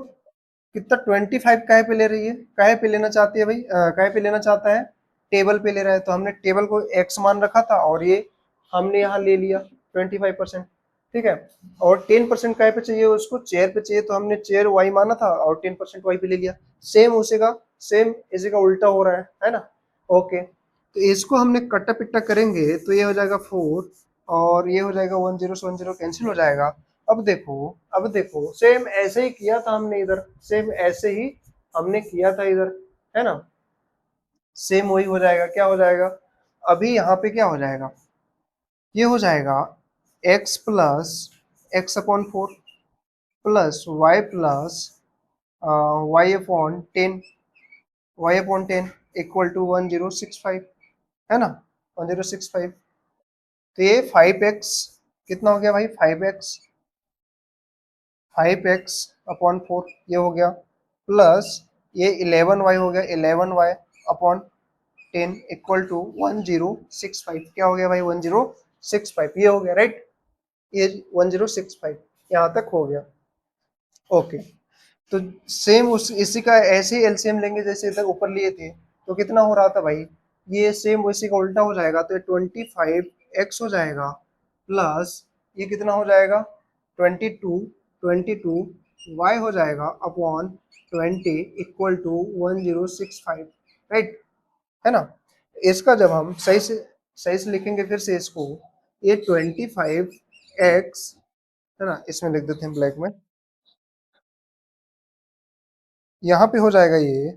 कितना 25 काहे पे ले रही है, काहे पे लेना चाहती है भाई, काहे पे लेना चाहता है, टेबल पे ले रहा है, तो हमने टेबल को x मान रखा था और ये हमने यहाँ ले लिया 25%। ठीक है, और 10% काहे पे चाहिए उसको, चेयर पे चाहिए, तो हमने चेयर y माना था और 10% y पे ले लिया। सेम उसी का, सेम इसी का उल्टा हो रहा है ना। ओके, तो इसको हमने कट्टा पिट्टा करेंगे तो ये हो जाएगा 4, और ये हो जाएगा 10 से 10 कैंसिल हो जाएगा। अब देखो, अब देखो, सेम ऐसे ही किया था हमने इधर, सेम ऐसे ही हमने किया था इधर, है ना, सेम वही हो जाएगा, क्या हो जाएगा, अभी यहाँ पे क्या हो जाएगा, ये हो जाएगा x plus x/4 plus y plus y/10 equal to 1065, है ना, 1065। तो ये 5x कितना हो गया भाई, 5x/4 ये हो गया, प्लस ये 11y हो गया, 11y/10 इक्वल टू 1065, क्या हो गया भाई, 1065, ये हो गया राइट, ये 1065 यहाँ तक हो गया। ओके, तो सेम उस इसी का ऐसे ही एलसीएम लेंगे जैसे इधर ऊपर लिए थे, तो कितना हो रहा था भाई, ये सेम उसी का उल्टा हो जाएगा, तो ये 25x हो जाएगा, प्लस ये कितना हो जाएगा, 22 y हो जाएगा अपॉन 20 इक्वल टू 1065, राइट, है ना। इसका जब हम सही से लिखेंगे फिर से इसको, ये 25x, है ना, इसमें लिख देते हैं ब्लैक में, यहाँ पे हो जाएगा ये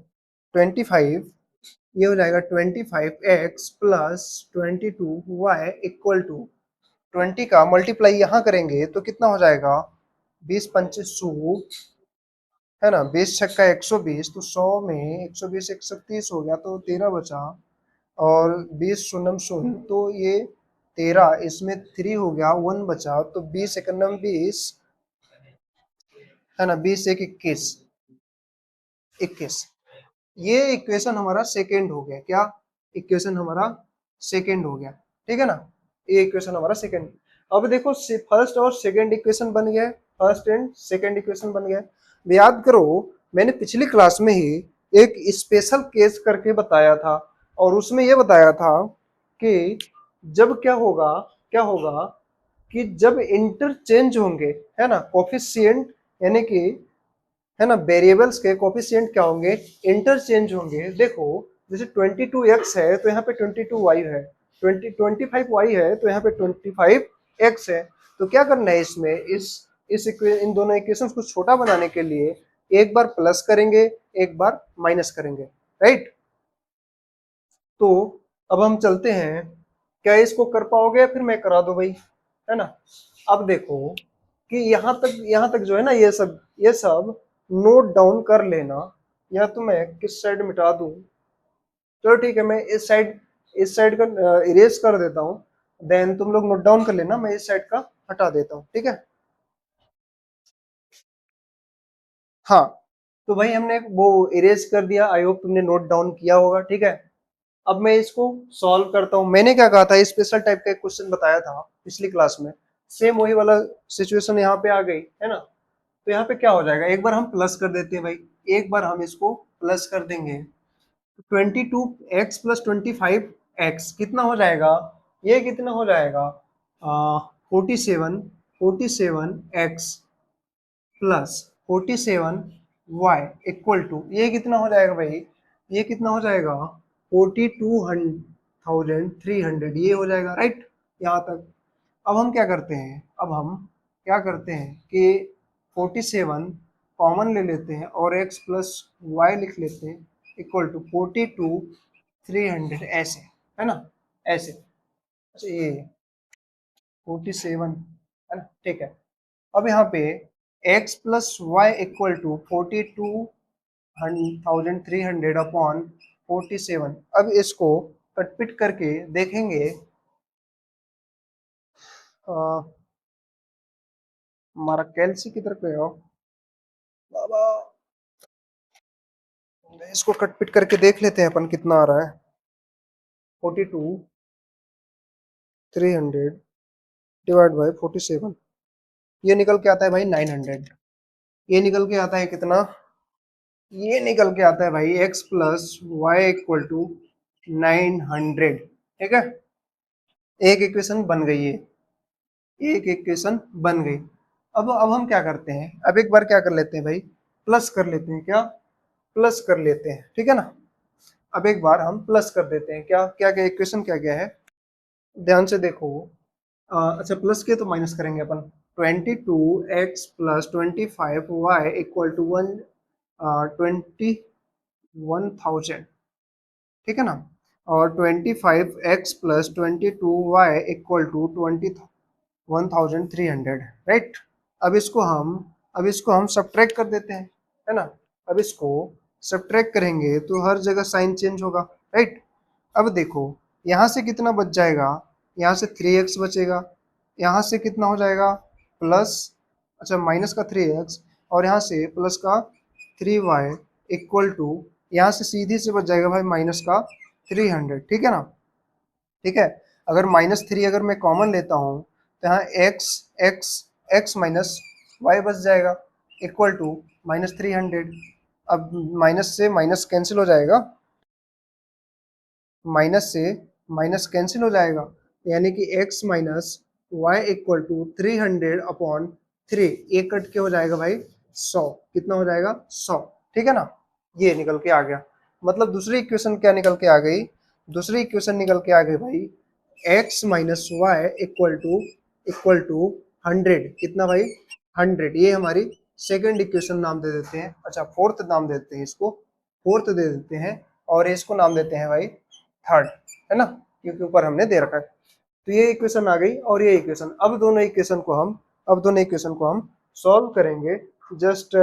25, ये हो जाएगा 25x plus 22y equal to 20 का मल्टीप्लाई यहाँ करेंगे तो कितना हो जाएगा, 20 25 100, है ना, 20 छक्का 120, तो 100 में 120 130 हो गया, तो 13 बचा, और 20 शून्यम शून्य, तो ये 13, इसमें 3 हो गया, 1 बचा, तो 20 एकम 20, है ना, 20 1 21, 21। ये इक्वेशन हमारा सेकेंड हो गया, क्या, इक्वेशन हमारा सेकेंड हो गया। ठीक है ना, ये इक्वेशन हमारा सेकेंड। अब देखो, फर्स्ट और सेकेंड इक्वेशन बन गया, फर्स्ट एंड सेकेंड इक्वेशन बन गया। याद करो, मैंने पिछली क्लास में ही एक स्पेशल केस करके बताया था, और उसमें ये बताया था कि जब क्या होगा, क्या होगा कि जब इंटरचेंज होंगे, है ना, कोफिशिएंट, यानी कि, है ना, वेरिएबल्स के कोफिशिएंट क्या होंगे, इंटरचेंज होंगे। देखो, जैसे 22x है तो यहाँ पे 22y है, 25y है तो यहाँ पे 25x है। तो क्या करना है इसमें, इन दोनों इक्वेशंस को छोटा बनाने के लिए एक बार प्लस करेंगे, एक बार माइनस करेंगे, राइट। तो अब हम चलते हैं, क्या इसको कर पाओगे या फिर मैं करा दो भाई, है ना। अब देखो कि यहाँ तक जो है ना, ये सब नोट डाउन कर लेना, या तो मैं किस साइड मिटा दूं, चलो ठीक है, मैं इस साइड का इरेज कर देता हूँ, देन तुम लोग नोट डाउन कर लेना, मैं इस साइड का हटा देता हूँ, ठीक है। हाँ, तो भाई हमने वो इरेज कर दिया, आई होप तुमने नोट डाउन किया होगा, ठीक है। अब मैं इसको सॉल्व करता हूँ। मैंने क्या कहा था, स्पेशल टाइप का एक क्वेश्चन बताया था पिछली क्लास में, सेम वही वाला सिचुएशन यहाँ पे आ गई है ना। तो यहाँ पे क्या हो जाएगा, एक बार हम प्लस कर देते हैं भाई, एक बार हम इसको प्लस कर देंगे। 22x प्लस 25x कितना हो जाएगा, ये कितना हो जाएगा, 47 प्लस 47y इक्वल टू, ये कितना हो जाएगा भाई, ये कितना हो जाएगा, 42,300 ये हो जाएगा, राइट, यहाँ तक। अब हम क्या करते हैं, अब हम क्या करते हैं कि 47 कॉमन ले लेते हैं और x प्लस वाई लिख लेते हैं इक्वल टू 42,300 ऐसे, है ना, ऐसे। अच्छा ये 47 है ना, ठीक है। अब यहाँ पे x plus Y equal to 42,300 upon 47। अब इसको कटपिट करके देखेंगे, हमारा कैलसी किधर पे हो बाबा, इसको कटपिट करके देख लेते हैं अपन कितना आ रहा है। 42,300 डिवाइड बाई 47, ये निकल के आता है भाई 900। ये निकल के आता है कितना, ये निकल के आता है भाई x plus Y equal to 900, ठीक है। एक इक्वेशन बन गई है, एक इक्वेशन बन गई। अब हम क्या करते हैं, अब एक बार क्या कर लेते हैं भाई, प्लस कर लेते हैं, क्या प्लस कर लेते हैं, ठीक है ना। अब एक बार हम प्लस कर देते हैं, क्या क्या क्या इक्वेशन क्या क्या है, ध्यान से देखो। अच्छा प्लस के तो माइनस करेंगे अपन। 22x plus 25y equal to 21,000, ठीक है ना। और 25x plus 22y equal to 21,300, right. अब इसको हम अब इसको हम सब्ट्रैक्ट कर देते हैं, है ना। अब इसको सब्ट्रैक्ट करेंगे तो हर जगह साइन चेंज होगा, राइट। अब देखो यहाँ से कितना बच जाएगा, यहाँ से 3x बचेगा, यहाँ से कितना हो जाएगा प्लस, अच्छा माइनस का 3x, और यहाँ से प्लस का 3y इक्वल टू, यहाँ से सीधी से बच जाएगा भाई माइनस का 300, ठीक है ना, ठीक है। अगर -3 अगर मैं कॉमन लेता हूँ तो यहाँ x x x minus y बच जाएगा इक्वल टू -300। अब माइनस से माइनस कैंसिल हो जाएगा, माइनस से माइनस कैंसिल हो जाएगा, यानी कि x minus Y equal to 300 upon 3, एक कट के हो जाएगा भाई 100, कितना हो जाएगा 100, ठीक है ना। ये निकल के आ गया, मतलब दूसरी इक्वेशन क्या निकल के आ गई, दूसरी इक्वेशन निकल के आ गई भाई x minus Y equal to 100, कितना भाई 100, ये हमारी सेकंड इक्वेशन नाम दे देते हैं, अच्छा फोर्थ नाम देते हैं इसको, फोर्थ दे देते हैं, और इसको नाम देते हैं भाई थर्ड, है ना, क्योंकि ऊपर हमने दे रखा है। तो ये इक्वेशन आ गई और ये इक्वेशन, अब दोनों इक्वेशन को हम सॉल्व करेंगे। जस्ट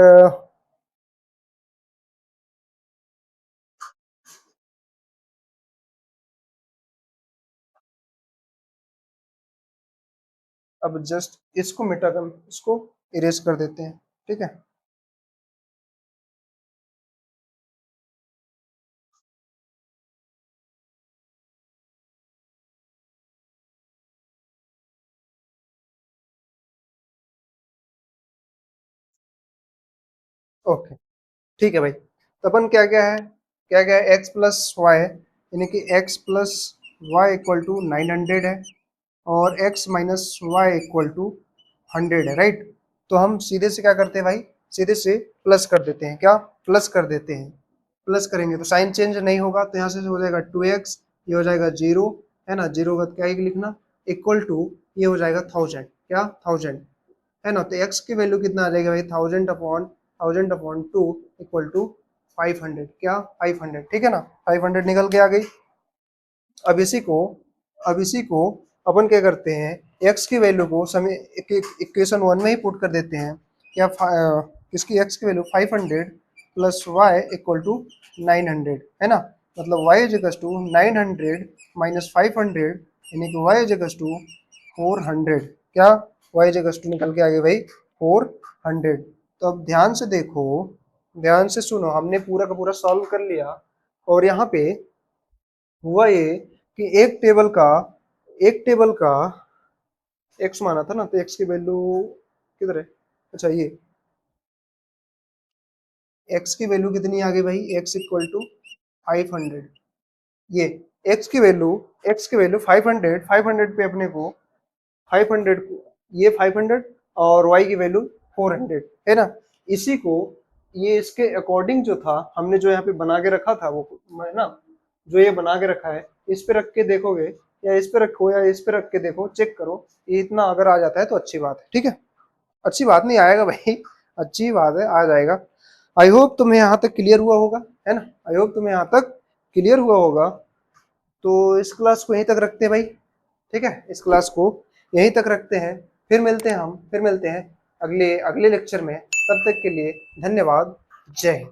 अब जस्ट इसको मिटा कर इसको इरेज कर देते हैं, ठीक है। ओके, ठीक है भाई। तो अपन क्या क्या है, क्या क्या है, एक्स प्लस वाई, यानी कि x plus Y equal to 900 है, और x minus Y equal to 100 है, राइट। तो हम सीधे से क्या करते हैं भाई, सीधे से प्लस कर देते हैं, क्या प्लस कर देते हैं, प्लस करेंगे तो साइन चेंज नहीं होगा, तो यहाँ से हो जाएगा 2x, ये हो जाएगा 0, है ना, 0 का क्या ही लिखना, इक्वल टू ये हो जाएगा 1000, क्या 1000, है ना। तो x की वैल्यू कितना आ जाएगा भाई, 1000 अपॉन 2 इक्वल टू 500, क्या 500, ठीक है ना, 500 निकल के आ गई। अब इसी को अब इसी को अपन क्या करते हैं, x की वैल्यू को समय इक्वेशन 1 में ही पुट कर देते हैं, क्या इसकी x की value 500 plus Y equal to 900, है ना। मतलब y is equal to 900 minus 500, यानी कि y इज इक्वल टू 400, क्या y इज इक्वल टू निकल के आ गए भाई 400, तो अब ध्यान से देखो, ध्यान से सुनो, हमने पूरा का पूरा सॉल्व कर लिया और यहाँ पे हुआ ये कि एक टेबल का एक्स माना था ना, तो एक्स की वैल्यू किधर है? अच्छा ये एक्स की वैल्यू कितनी आ गई भाई? X equal to 500। ये एक्स की वैल्यू, फाइव हंड्रेड, 500 पे अपने को 500, ये 500 और y की वैल्यू 400 है ना। इसी को ये इसके अकॉर्डिंग जो था हमने जो यहाँ पे बना के रखा था वो है ना, जो ये बना के रखा है इस पे रख के देखोगे, या इस पे रखो या इस पे रख के देखो, चेक करो, ये इतना अगर आ जाता है तो अच्छी बात है, ठीक है। अच्छी बात नहीं आएगा भाई, अच्छी बात है, आ जाएगा। आई होप तुम्हें यहाँ तक क्लियर हुआ होगा, है ना। आई होप तुम्हें यहाँ तक क्लियर हुआ होगा। तो इस क्लास को यहीं तक रखते हैं भाई, ठीक है, इस क्लास को यहीं तक रखते हैं। फिर मिलते हैं अगले अगले लेक्चर में। तब तक के लिए धन्यवाद। जय हिंद।